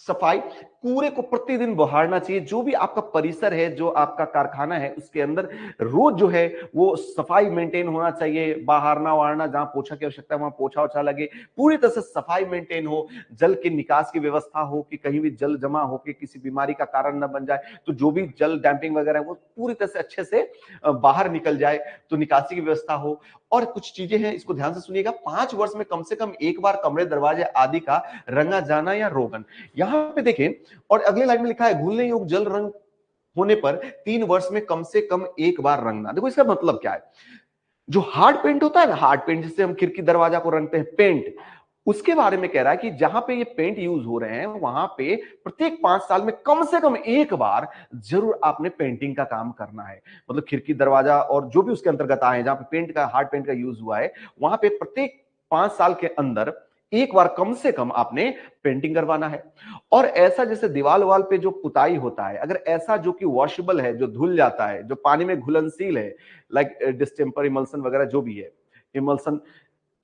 सफाई, कूड़े को प्रतिदिन बहारना चाहिए। जो भी आपका परिसर है, जो आपका कारखाना है, उसके अंदर रोज जो है वो सफाई मेंटेन होना चाहिए। बहारना वारना, जहां पोछा की आवश्यकता है वहां पोछा ओछा लगे, पूरी तरह से सफाई मेंटेन हो। जल के निकास की व्यवस्था हो कि कहीं भी जल जमा होकर किसी बीमारी का कारण न बन जाए, तो जो भी जल डैम्पिंग वगैरह है वो पूरी तरह से अच्छे से बाहर निकल जाए, तो निकासी की व्यवस्था हो। और कुछ चीजें हैं, इसको ध्यान से सुनिएगा। 5 वर्ष में कम से कम एक बार कमरे, दरवाजे आदि का रंगा जाना या रोगन। यहां पे देखें, और अगले लाइन में लिखा है घुलने योग्य जल रंग होने पर 3 वर्ष में कम से कम एक बार रंगना। देखो इसका मतलब क्या है, जो हार्ड पेंट होता है ना, हार्ड पेंट जिससे हम खिड़की दरवाजा को रंगते हैं, पेंट, उसके बारे में कह रहा है कि जहां पे ये पेंट यूज हो रहे हैं वहां पे प्रत्येक 5 साल में कम से कम एक बार जरूर आपने पेंटिंग का काम करना है। मतलब खिड़की दरवाजा और जो भी उसके अंतर्गत आए, जहां पे पेंट का, हार्ड पेंट का यूज हुआ है, वहां पे प्रत्येक 5 साल के अंदर एक बार कम से कम आपने पेंटिंग करवाना है। और ऐसा जैसे दीवार वाल पे जो पुताई होता है, अगर ऐसा जो कि वॉशेबल है, जो धुल जाता है, जो पानी में घुलनशील है, लाइक डिस्टेम्पर, इमल्सन वगैरह जो भी है, इमल्सन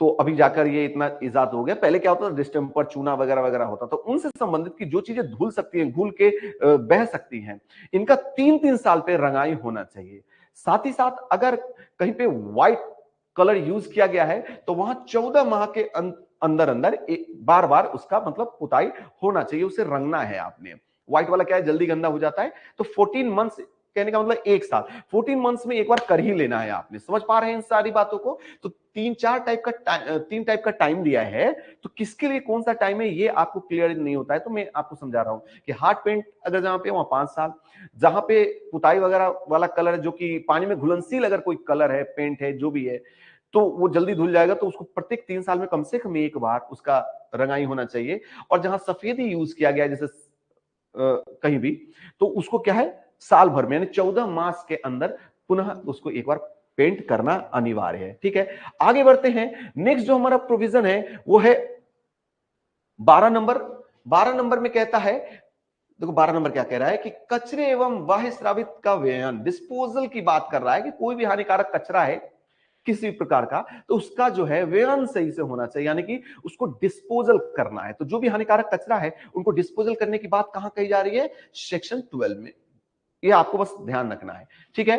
तो अभी जाकर ये इतना इजाद हो गया। पहले क्या होता था, डिस्टेम्पर, चूना वगैरह वगैरह होता था। तो उनसे संबंधित की जो चीजें धुल सकती हैं, घुल के बह सकती हैं, इनका 3-3 साल पे रंगाई होना चाहिए। साथ ही साथ अगर कहीं पे व्हाइट कलर यूज किया गया है तो वहां 14 माह के अंदर अंदर बार बार उसका मतलब पुताई होना चाहिए, उसे रंगना है आपने। व्हाइट वाला क्या है, जल्दी गंदा हो जाता है। तो 14 मंथ्स कहने का मतलब एक साल, 14 मंथ्स में एक बार कर ही लेना है आपने। समझ पा रहे हैं इन सारी बातों को? तो तीन टाइप का टाइम दिया है, तो किसके लिए कौन सा टाइम है ये आपको क्लियर नहीं होता है, तो मैं आपको समझा रहा हूं कि हार्ड पेंट अगर जहां पे वहां 5 साल, जहां पे पुताई वगैरह वाला कलर जो कि पानी में घुलनशील अगर कोई कलर है, पेंट है, जो भी है, तो वो जल्दी धुल जाएगा, तो उसको प्रत्येक 3 साल में कम से कम एक बार उसका रंगाई होना चाहिए। और जहां सफेदी यूज किया गया जैसे कहीं भी, तो उसको क्या है, साल भर में यानी 14 मास के अंदर पुनः उसको एक बार पेंट करना अनिवार्य है। ठीक है, आगे बढ़ते हैं। नेक्स्ट जो हमारा प्रोविजन है वो है 12 नंबर। 12 नंबर में कहता है, देखो 12 नंबर क्या कह रहा है कि कचरे एवं बाह्य स्रावित का व्ययन, डिस्पोजल की बात कर रहा है कि कोई भी हानिकारक कचरा है किसी प्रकार का, तो उसका जो है व्ययन सही से होना चाहिए, यानी कि उसको डिस्पोजल करना है। तो जो भी हानिकारक कचरा है उनको डिस्पोजल करने की बात कहां कही जा रही है, सेक्शन 12 में। ये आपको बस ध्यान रखना है। ठीक है,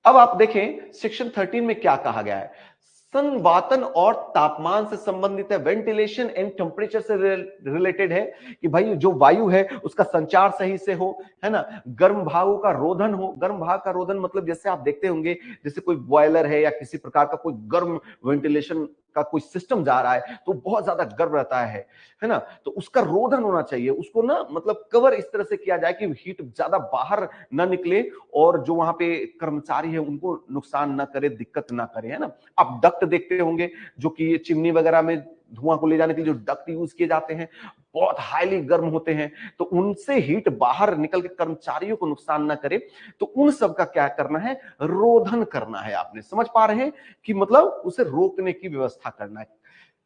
अब आप देखें सेक्शन 13 में क्या कहा गया है। संवातन और तापमान से संबंधित है, वेंटिलेशन एंड टेम्परेचर से रिलेटेड है कि भाई जो वायु है उसका संचार सही से हो, है ना। गर्म भागों का रोधन हो। गर्म भाग का रोधन मतलब जैसे आप देखते होंगे, जैसे कोई बॉयलर है या किसी प्रकार का कोई गर्म वेंटिलेशन का कोई सिस्टम जा रहा है तो बहुत ज्यादा गर्म रहता है ना। तो उसका रोधन होना चाहिए, उसको ना मतलब कवर इस तरह से किया जाए कि हीट ज्यादा बाहर ना निकले और जो वहां पे कर्मचारी है उनको नुकसान ना करे, दिक्कत ना करे, है ना। आप डक्ट देखते होंगे जो कि चिमनी वगैरह में धुआं को ले जाने के लिए जो डक्ट यूज किए जाते हैं, बहुत हाईली गर्म होते हैं, तो उनसे हीट बाहर निकल के कर्मचारियों को नुकसान ना करे, तो उन सब का क्या करना है, रोधन करना है। आपने समझ पा रहे हैं कि मतलब उसे रोकने की व्यवस्था करना है।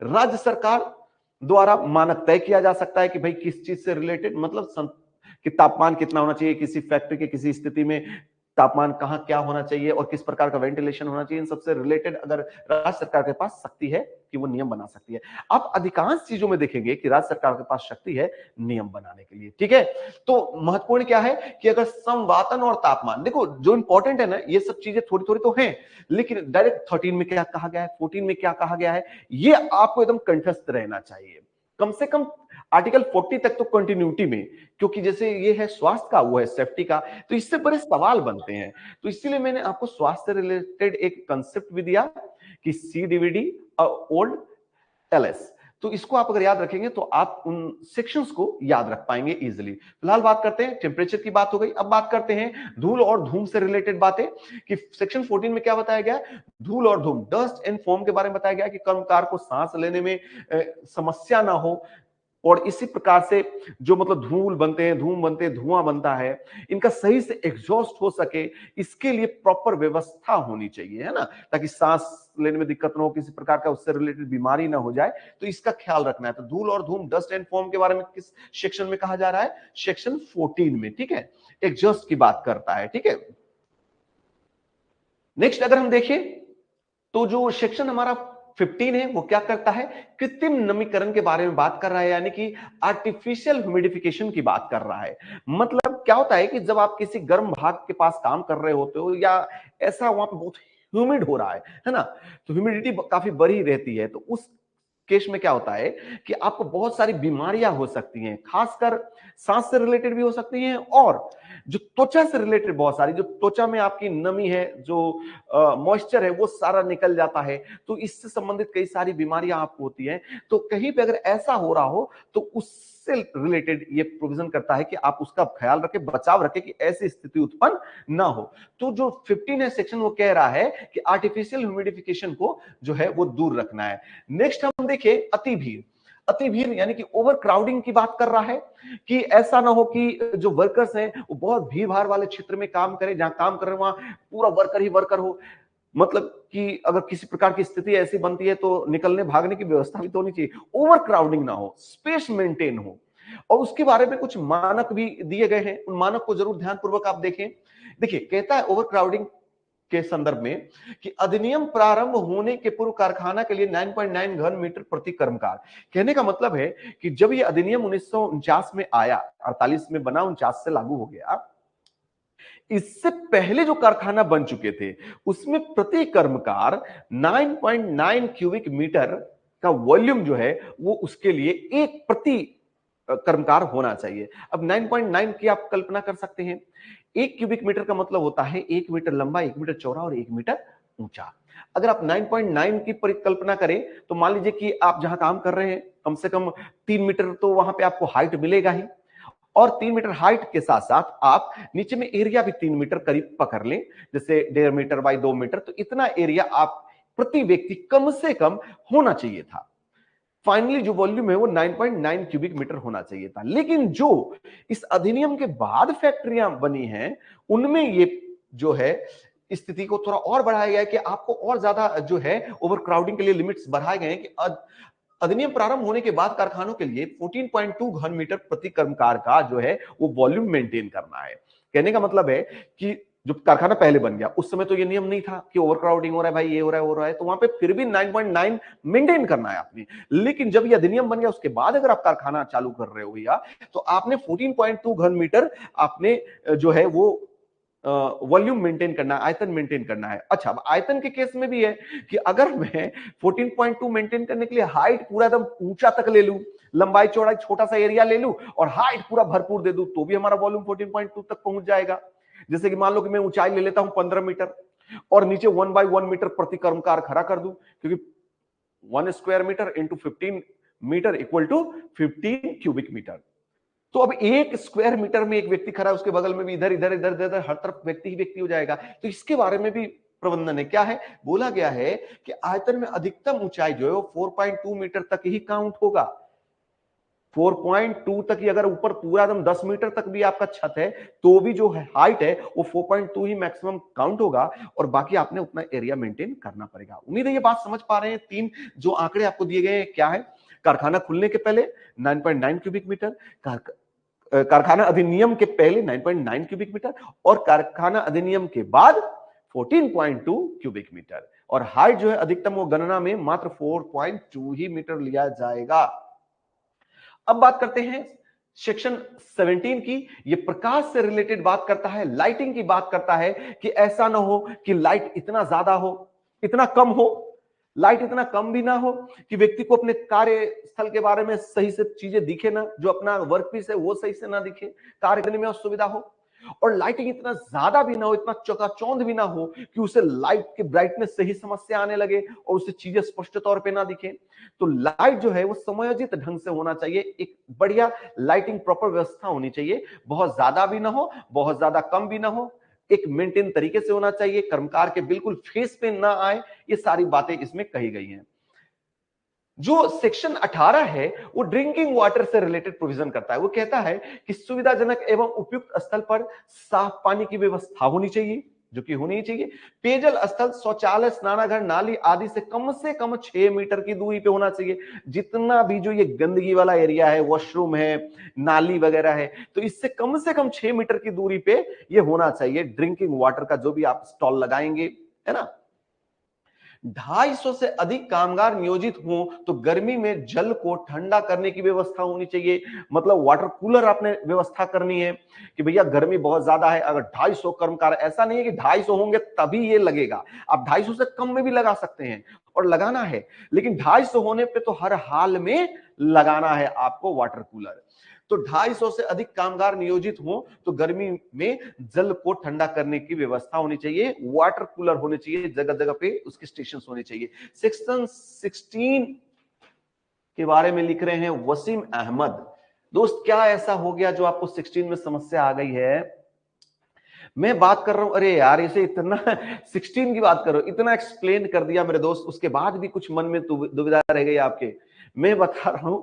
राज्य सरकार द्वारा मानक तय किया जा सकता है कि भाई किस चीज से रिलेटेड, मतलब कि तापमान कितना होना चाहिए, किसी फैक्ट्री के किसी स्थिति में तापमान कहां क्या होना चाहिए और किस प्रकार का वेंटिलेशन होना चाहिए, इन सबसे रिलेटेड अगर राज्य सरकार के पास शक्ति है कि वो नियम बना सकती है। आप अधिकांश चीजों में देखेंगे कि राज्य सरकार के पास शक्ति है नियम बनाने के लिए। ठीक है, तो महत्वपूर्ण क्या है कि अगर संवातन और तापमान, देखो जो इंपॉर्टेंट है ना, ये सब चीजें थोड़ी थोड़ी तो हैं, लेकिन डायरेक्ट 13 में क्या कहा गया है, 14 में क्या कहा गया है, ये आपको एकदम कंठस्थ रहना चाहिए। कम से कम आर्टिकल 40 तक तो कंटिन्यूटी में, क्योंकि जैसे ये है स्वास्थ्य का, वो है सेफ्टी का, तो इससे बड़े सवाल बनते हैं। तो इसीलिए मैंने आपको स्वास्थ्य से रिलेटेड एक कंसेप्ट भी दिया कि CDVD ओल्ड LS। तो इसको आप अगर याद रखेंगे तो आप उन सेक्शंस को याद रख पाएंगे इजीली। फिलहाल बात करते हैं, टेम्परेचर की बात हो गई, अब बात करते हैं धूल और धूम से रिलेटेड बातें कि सेक्शन 14 में क्या बताया गया, धूल और धूम, डस्ट एंड फोम के बारे में बताया गया कि कर्मकार को सांस लेने में समस्या ना हो, और इसी प्रकार से जो मतलब धूल बनते हैं, धूम बनते हैं, धुआं बनता है, इनका सही से एग्जॉस्ट हो सके, इसके लिए प्रॉपर व्यवस्था होनी चाहिए, है ना, ताकि सांस लेने में दिक्कत ना हो, किसी प्रकार का उससे रिलेटेड बीमारी ना हो जाए, तो इसका ख्याल रखना है। तो धूल और धूम, डस्ट एंड फॉर्म के बारे में किस सेक्शन में कहा जा रहा है, सेक्शन 14 में। ठीक है, एग्जॉस्ट की बात करता है। ठीक है, नेक्स्ट अगर हम देखें तो जो सेक्शन हमारा 15 है वो क्या करता है, कृत्रिम नमीकरण के बारे में बात कर रहा है, यानी कि आर्टिफिशियल ह्यूमिडिफिकेशन की बात कर रहा है। मतलब क्या होता है कि जब आप किसी गर्म भाग के पास काम कर रहे होते हो या ऐसा वहां पे बहुत ह्यूमिड हो रहा है ना, तो ह्यूमिडिटी काफी बढ़ी रहती है, तो उस केस में क्या होता है कि आपको बहुत सारी बीमारियां हो सकती हैं, खासकर सांस से रिलेटेड भी हो सकती हैं, और जो त्वचा से रिलेटेड बहुत सारी, जो त्वचा में आपकी नमी है, जो मॉइस्चर है, वो सारा निकल जाता है, तो इससे संबंधित कई सारी बीमारियां आपको होती हैं। तो कहीं पे अगर ऐसा हो रहा हो तो उससे रिलेटेड ये प्रोविजन करता है कि आप उसका ख्याल रखें, बचाव रखें कि ऐसी स्थिति उत्पन्न ना हो। तो जो 15 है सेक्शन, वो कह रहा है कि आर्टिफिशियल ह्यूमिडिफिकेशन को जो है वो दूर रखना है। नेक्स्ट हम देखें अति भीड़। अति भीड़ यानी कि ओवर क्राउडिंग की बात कर रहा है कि ऐसा ना हो कि जो वर्कर्स हैं वो बहुत भीड़ भाड़ वाले क्षेत्र में काम करें, जहां काम कर रहे हैं वहां पूरा वर्कर ही वर्कर हो, मतलब कि अगर किसी प्रकार की स्थिति ऐसी बनती है तो निकलने भागने की व्यवस्था भी तो होनी चाहिए, ओवर क्राउडिंग ना हो, स्पेस मेंटेन हो। और उसके बारे में कुछ मानक भी दिए गए हैं, उन मानक को जरूर ध्यानपूर्वक आप देखें। देखिए कहता है ओवर क्राउडिंग के संदर्भ में कि अधिनियम प्रारंभ होने के पूर्व कारखाना के लिए 9.9 घन मीटर प्रति कर्मकार। कहने का मतलब है कि जब ये अधिनियम 1949 में आया, 48 में बना, 49 से लागू हो गया, इससे पहले जो कारखाना बन चुके थे उसमें प्रति कर्मकार 9.9 क्यूबिक मीटर का वॉल्यूम जो है वो उसके लिए एक प्रति कर्मकार होना चाहिए। अब 9.9 की आप कल्पना कर सकते हैं, 1 क्यूबिक मीटर का मतलब होता है 1 मीटर लंबा, 1 मीटर चौड़ा और 1 मीटर ऊंचा। अगर आप 9.9 की परिकल्पना करें तो मान लीजिए कि आप जहां काम कर रहे हैं कम से कम 3 मीटर तो वहां पे आपको हाइट मिलेगा ही, और 3 मीटर हाइट के साथ साथ आप नीचे में एरिया भी 3 मीटर करीब पकड़ लें, जैसे 1.5 मीटर बाई 2 मीटर, तो इतना एरिया आप प्रति व्यक्ति कम से कम होना चाहिए था। फाइनली जो वॉल्यूम है वो 9.9 क्यूबिक मीटर होना चाहिए था। लेकिन जो इस अधिनियम के बाद फैक्ट्रियां बनी हैं उनमें ये जो है स्थिति को थोड़ा और बढ़ाया गया है कि आपको और ज्यादा जो है ओवर क्राउडिंग के लिए लिमिट्स बढ़ाए गए हैं कि अधिनियम प्रारंभ होने के बाद कारखानों के लिए 14.2 घन मीटर प्रति कर्मकार का जो है वो वॉल्यूम मेंटेन करना है। कहने का मतलब है कि जो कारखाना पहले बन गया उस समय तो ये नियम नहीं था कि ओवर क्राउडिंग हो रहा है भाई, ये हो रहा है, तो वहां पे फिर भी 9.9 मेंटेन करना है आपने। लेकिन जब ये अधिनियम बन गया उसके बाद अगर आप कारखाना चालू कर रहे हो भैया तो आपने 14.2 घन मीटर आपने जो है वो वॉल्यूम मेंटेन करना है, आयतन मेंटेन करना है। अच्छा, अब आयतन के केस में भी है कि अगर मैं 14.2 मेंटेन करने के लिए हाइट पूरा एकदम ऊंचा तक ले लूं, लंबाई चौड़ाई छोटा सा एरिया ले लूं और हाइट पूरा भरपूर दे दूं तो भी हमारा वॉल्यूम 14.2 तक पहुंच जाएगा। जैसे कि मान लो कि मैं ऊंचाई ले लेता हूं 15 मीटर और नीचे 1/1 मीटर प्रति कर्मकार खड़ा कर दूं, क्योंकि 1 square metre into 15 metre equal to 15 cubic metre. तो अब 1 स्क्वायर मीटर में एक व्यक्ति खड़ा है, उसके बगल में भी इधर इधर इधर इधर हर तरफ व्यक्ति ही व्यक्ति हो जाएगा। तो इसके बारे में भी प्रबंधन है, क्या है, बोला गया है कि आयतन में अधिकतम ऊंचाई जो है वो 4.2 मीटर तक ही काउंट होगा। 4.2 तक ही, अगर ऊपर पूरा एकदम 10 मीटर तक भी आपका छत है तो भी जो है हाइट है वो 4.2 ही मैक्सिमम काउंट होगा, और बाकी आपने उतना एरिया मेंटेन करना पड़ेगा। उम्मीद है ये बात समझ पा रहे हैं। 3 जो आंकड़े आपको दिए गए हैं क्या है, कारखाना खुलने के पहले 9.9 क्यूबिक मीटर, कारखाना अधिनियम के पहले 9.9 क्यूबिक मीटर, और कारखाना अधिनियम के बाद 14.2 क्यूबिक मीटर, और हाइट जो है अधिकतम वो गणना में मात्र 4.2 ही मीटर लिया जाएगा। अब बात करते हैं सेक्शन 17 की। ये प्रकाश से रिलेटेड बात करता है, लाइटिंग की बात करता है कि ऐसा ना हो कि लाइट इतना ज्यादा हो, इतना कम हो, लाइट इतना कम भी ना हो कि व्यक्ति को अपने कार्यस्थल के बारे में सही से चीजें दिखे ना, जो अपना वर्क पीस है वो सही से ना दिखे, कार्य करने में असुविधा हो, और लाइटिंग इतना ज्यादा भी ना हो, इतना चकाचौंध भी ना हो कि उसे लाइट की ब्राइटनेस से ही समस्या आने लगे और उसे चीजें स्पष्ट तौर पे ना दिखे। तो लाइट जो है वो समायोजित ढंग से होना चाहिए, एक बढ़िया लाइटिंग प्रॉपर व्यवस्था होनी चाहिए, बहुत ज्यादा भी ना हो बहुत ज्यादा कम भी ना हो, एक मेंटेन तरीके से होना चाहिए, कर्मकार के बिल्कुल फेस पे ना आए। ये सारी बातें इसमें कही गई हैं। जो सेक्शन 18 है वो ड्रिंकिंग वाटर से रिलेटेड प्रोविजन करता है। वो कहता है कि सुविधाजनक एवं उपयुक्त स्थल पर साफ पानी की व्यवस्था होनी चाहिए, जो कि होनी ही चाहिए। पेयजल स्थल, शौचालय, स्नानागार, नाली आदि से कम 6 मीटर की दूरी पे होना चाहिए। जितना भी जो ये गंदगी वाला एरिया है, वॉशरूम है, नाली वगैरह है, तो इससे कम 6 मीटर की दूरी पे ये होना चाहिए ड्रिंकिंग वाटर का जो भी आप स्टॉल लगाएंगे, है ना। 250 से अधिक कामगार नियोजित हों तो गर्मी में जल को ठंडा करने की व्यवस्था होनी चाहिए। मतलब वाटर कूलर आपने व्यवस्था करनी है कि भैया गर्मी बहुत ज्यादा है, अगर 250 कर्मकार, ऐसा नहीं है कि 250 होंगे तभी ये लगेगा, आप 250 से कम में भी लगा सकते हैं और लगाना है, लेकिन 250 होने पे तो हर हाल में लगाना है आपको वाटर कूलर। तो 250 से अधिक कामगार नियोजित हो तो गर्मी में जल को ठंडा करने की व्यवस्था होनी चाहिए, वाटर कूलर होने चाहिए, जगह जगह पे उसके स्टेशन होने चाहिए। सेक्शन 16 के बारे में लिख रहे हैं वसीम अहमद। दोस्त, क्या ऐसा हो गया जो आपको 16 में समस्या आ गई है? मैं बात कर रहा हूं, अरे यार इसे इतना 16 की बात करो, इतना एक्सप्लेन कर दिया मेरे दोस्त, उसके बाद भी कुछ मन में दुविधा रह गई आपके। मैं बता रहा हूं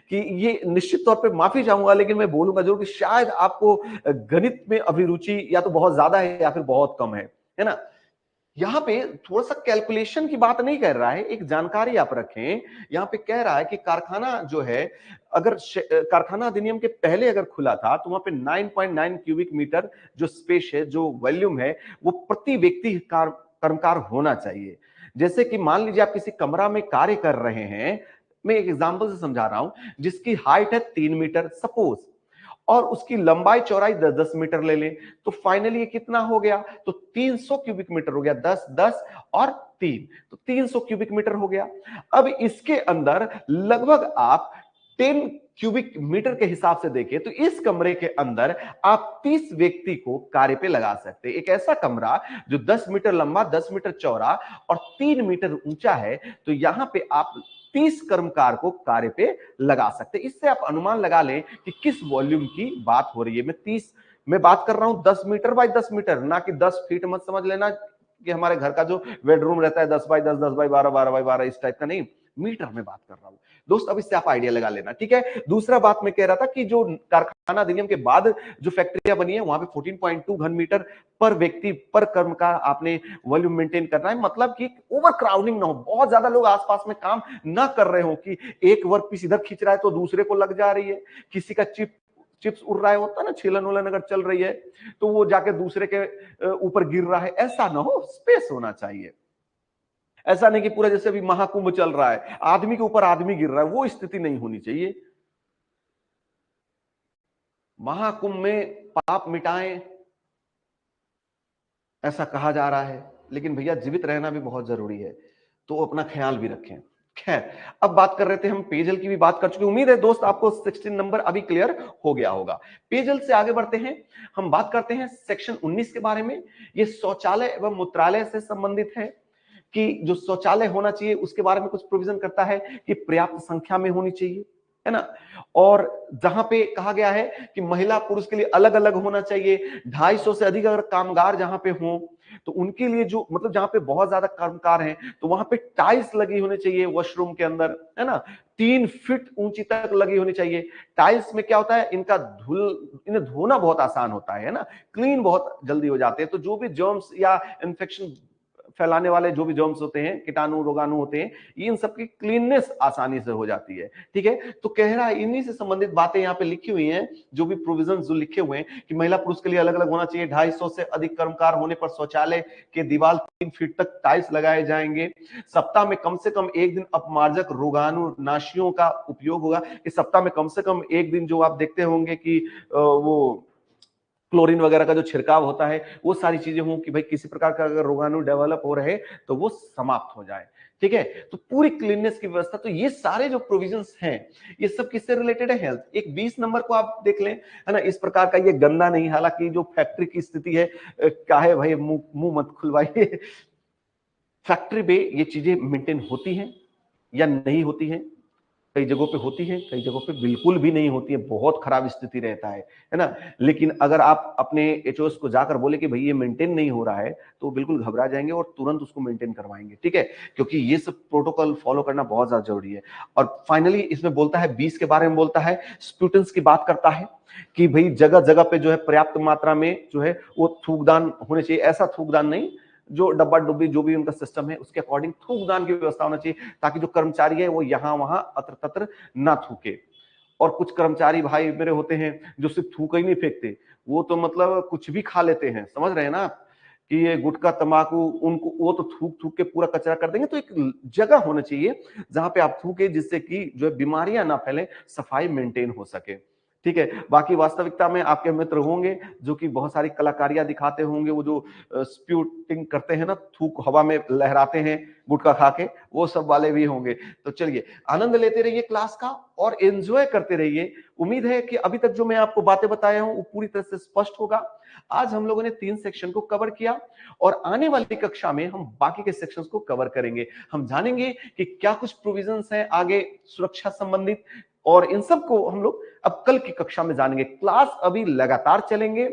कि ये निश्चित तौर पे माफी चाहूंगा, लेकिन मैं बोलूंगा जरूर कि शायद आपको गणित में अभिरुचि या तो बहुत ज्यादा है या फिर बहुत कम है ना। यहां पे थोड़ा सा कैलकुलेशन की बात नहीं कर रहा है, एक जानकारी आप रखें। यहां पे कह रहा है कि कारखाना जो है, अगर कारखाना अधिनियम के पहले अगर खुला था तो वहां पे 9.9 क्यूबिक मीटर जो स्पेस है, जो वॉल्यूम है, वो प्रति व्यक्ति कर्मकार होना चाहिए। जैसे कि मान लीजिए आप किसी कमरा में कार्य कर रहे हैं, मैं एक एग्जांपल से समझा रहा हूं, जिसकी हाइट है 3 मीटर सपोज, और उसकी लंबाई चौड़ाई 10-10 मीटर ले लें, तो फाइनली ये कितना हो गया? तो 300 क्यूबिक मीटर हो गया। 10-10 और 3, तो 300 क्यूबिक मीटर हो गया। अब इसके अंदर लगभग आप 10 क्यूबिक मीटर के हिसाब से देखें तो इस कमरे के अंदर आप 30 व्यक्ति को कार्य पे लगा सकते हैं। एक ऐसा कमरा जो 10 मीटर लंबा, 10 मीटर चौड़ा और 3 मीटर ऊंचा है, तो यहां पे आप 30 कर्मकार को कार्य पे लगा सकते हैं। इससे आप अनुमान लगा लें कि किस वॉल्यूम की बात हो रही है। मैं बात कर रहा हूं 10 मीटर बाय 10 मीटर, ना कि 10 फीट। मत समझ लेना कि हमारे घर का जो बेडरूम रहता है 10 बाय 10, 10 बाय 12, 12 बाय 12, इस टाइप का नहीं, मीटर में बात कर रहा हूं दोस्त। अब इससे आप आइडिया लगा लेना, ठीक है। दूसरा बात मैं कह रहा था कि जो कारखाना अधिनियम के बाद जो फैक्ट्रियां बनी है वहां पे 14.2 घन मीटर पर व्यक्ति पर कर्म का आपने वॉल्यूम मेंटेन करना है। मतलब कि ओवर क्राउडिंग ना हो, बहुत ज्यादा लोग आसपास में काम ना कर रहे हो कि एक वर्क पीस इधर खींच रहा है तो दूसरे को लग जा रही है, किसी का चिप्स उड़ रहा है, होता है ना, छीलन उलन अगर चल रही है तो वो जाके दूसरे के ऊपर गिर रहा है। ऐसा ना हो, स्पेस होना चाहिए। ऐसा नहीं कि पूरा जैसे अभी महाकुंभ चल रहा है, आदमी के ऊपर आदमी गिर रहा है, वो स्थिति नहीं होनी चाहिए। महाकुंभ में पाप मिटाएं ऐसा कहा जा रहा है, लेकिन भैया जीवित रहना भी बहुत जरूरी है, तो अपना ख्याल भी रखें। खैर, अब बात कर रहे थे हम पेयजल की भी बात कर चुके। उम्मीद है दोस्त आपको 16 नंबर अभी क्लियर हो गया होगा। पेयजल से आगे बढ़ते हैं, हम बात करते हैं सेक्शन 19 के बारे में। ये शौचालय एवं मूत्रालय से संबंधित है कि जो शौचालय होना चाहिए उसके बारे में कुछ प्रोविजन करता है कि पर्याप्त संख्या में होनी चाहिए, है ना। और जहां पे कहा गया है कि महिला पुरुष के लिए अलग अलग होना चाहिए। 250 से अधिक अगर कामगार जहां पे हों तो उनके लिए जो मतलब जहां पे बहुत ज्यादा कर्मकार हैं तो वहां पे टाइल्स लगी होनी चाहिए वॉशरूम के अंदर, है ना। 3 फीट ऊंची तक लगी होनी चाहिए। टाइल्स में क्या होता है, इन्हें धोना बहुत आसान होता है ना, क्लीन बहुत जल्दी हो जाते हैं। तो जो भी जर्म्स या इंफेक्शन फैलाने वाले जो भी जर्म्स होते हैं, कीटाणु रोगाणु होते हैं, ये इन सबकी क्लीननेस आसानी से हो जाती है, ठीक है। तो कह रहा है इन्हीं से संबंधित बातें यहाँ पे लिखी हुई हैं, जो भी प्रोविजन जो लिखे हुए हैं कि महिला पुरुष के लिए अलग अलग होना चाहिए। 250 से अधिक कर्मकार होने पर शौचालय के दीवार 3 फीट तक टाइल्स लगाए जाएंगे। सप्ताह में कम से कम एक दिन अपमार्जक रोगाणु नाशियों का उपयोग होगा। इस सप्ताह में कम से कम एक दिन जो आप देखते होंगे कि वो क्लोरीन वगैरह का जो छिड़काव होता है, वो सारी चीजें हों कि भाई किसी प्रकार का अगर रोगाणु डेवलप हो रहे तो वो समाप्त हो जाए, ठीक है। तो पूरी क्लीननेस की व्यवस्था, तो ये सारे जो प्रोविजंस हैं ये सब किससे रिलेटेड है, हेल्थ। एक 20 नंबर को आप देख लें, है ना। इस प्रकार का ये गंदा नहीं, हालांकि जो फैक्ट्री की स्थिति है, क्या है भाई, मुंह मत खुलवाइए। फैक्ट्री पे ये चीजें मेंटेन होती हैं या नहीं होती हैं? कई जगहों पे होती है, कई जगहों पे बिल्कुल भी नहीं होती है, बहुत खराब स्थिति रहता है ना। लेकिन अगर आप अपने एचओएस को जाकर बोले कि भाई ये मेंटेन नहीं हो रहा है, तो बिल्कुल घबरा जाएंगे और तुरंत उसको मेंटेन करवाएंगे, ठीक है। क्योंकि ये सब प्रोटोकॉल फॉलो करना बहुत ज्यादा जरूरी है। और फाइनली इसमें बोलता है 20 के बारे में बोलता है, स्प्यूटेंट्स की बात करता है कि भाई जगह जगह पे जो है पर्याप्त मात्रा में जो है वो थूकदान होने चाहिए। ऐसा थूकदान नहीं, जो डब्बा डुब्बी जो भी उनका सिस्टम है उसके अकॉर्डिंग थूकदान की व्यवस्था होना चाहिए, ताकि जो कर्मचारी है वो यहां वहां अत्र तत्र ना थूके। और कुछ कर्मचारी भाई मेरे होते हैं जो सिर्फ थूक ही नहीं फेंकते, वो तो मतलब कुछ भी खा लेते हैं, समझ रहे हैं ना आप, कि ये गुटखा तंबाकू, उनको वो तो थूक थूक के पूरा कचरा कर देंगे। तो एक जगह होना चाहिए जहां पे आप थूके, जिससे कि जो है बीमारियां ना फैले, सफाई मेंटेन हो सके, ठीक है। बाकी वास्तविकता में आपके मित्र होंगे जो कि बहुत सारी कलाकारियां दिखाते होंगे, वो जो स्प्यूटिंग करते हैं ना, थूक हवा में लहराते हैं गुटखा खा के, वो सब वाले भी होंगे। तो चलिए, आनंद लेते रहिए क्लास का और एंजॉय करते रहिए। उम्मीद है कि अभी तक जो मैं आपको बातें बताया हूं वो पूरी तरह से स्पष्ट होगा। आज हम लोगों ने 3 सेक्शन को कवर किया और आने वाली कक्षा में हम बाकी के सेक्शंस को कवर करेंगे। हम जानेंगे कि क्या कुछ प्रोविजंस हैं आगे सुरक्षा संबंधित, और इन सब को हम लोग अब कल की कक्षा में जानेंगे। क्लास अभी लगातार चलेंगे।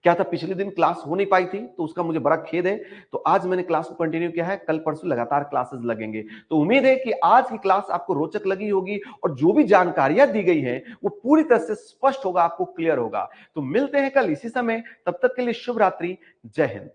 क्या था, पिछले दिन क्लास हो नहीं पाई थी तो उसका मुझे बड़ा खेद है, तो आज मैंने क्लास को कंटिन्यू किया है। कल परसों लगातार क्लासेस लगेंगे। तो उम्मीद है कि आज की क्लास आपको रोचक लगी होगी और जो भी जानकारियां दी गई हैं वो पूरी तरह से स्पष्ट होगा, आपको क्लियर होगा। तो मिलते हैं कल इसी समय, तब तक के लिए शुभ रात्रि, जय हिंद।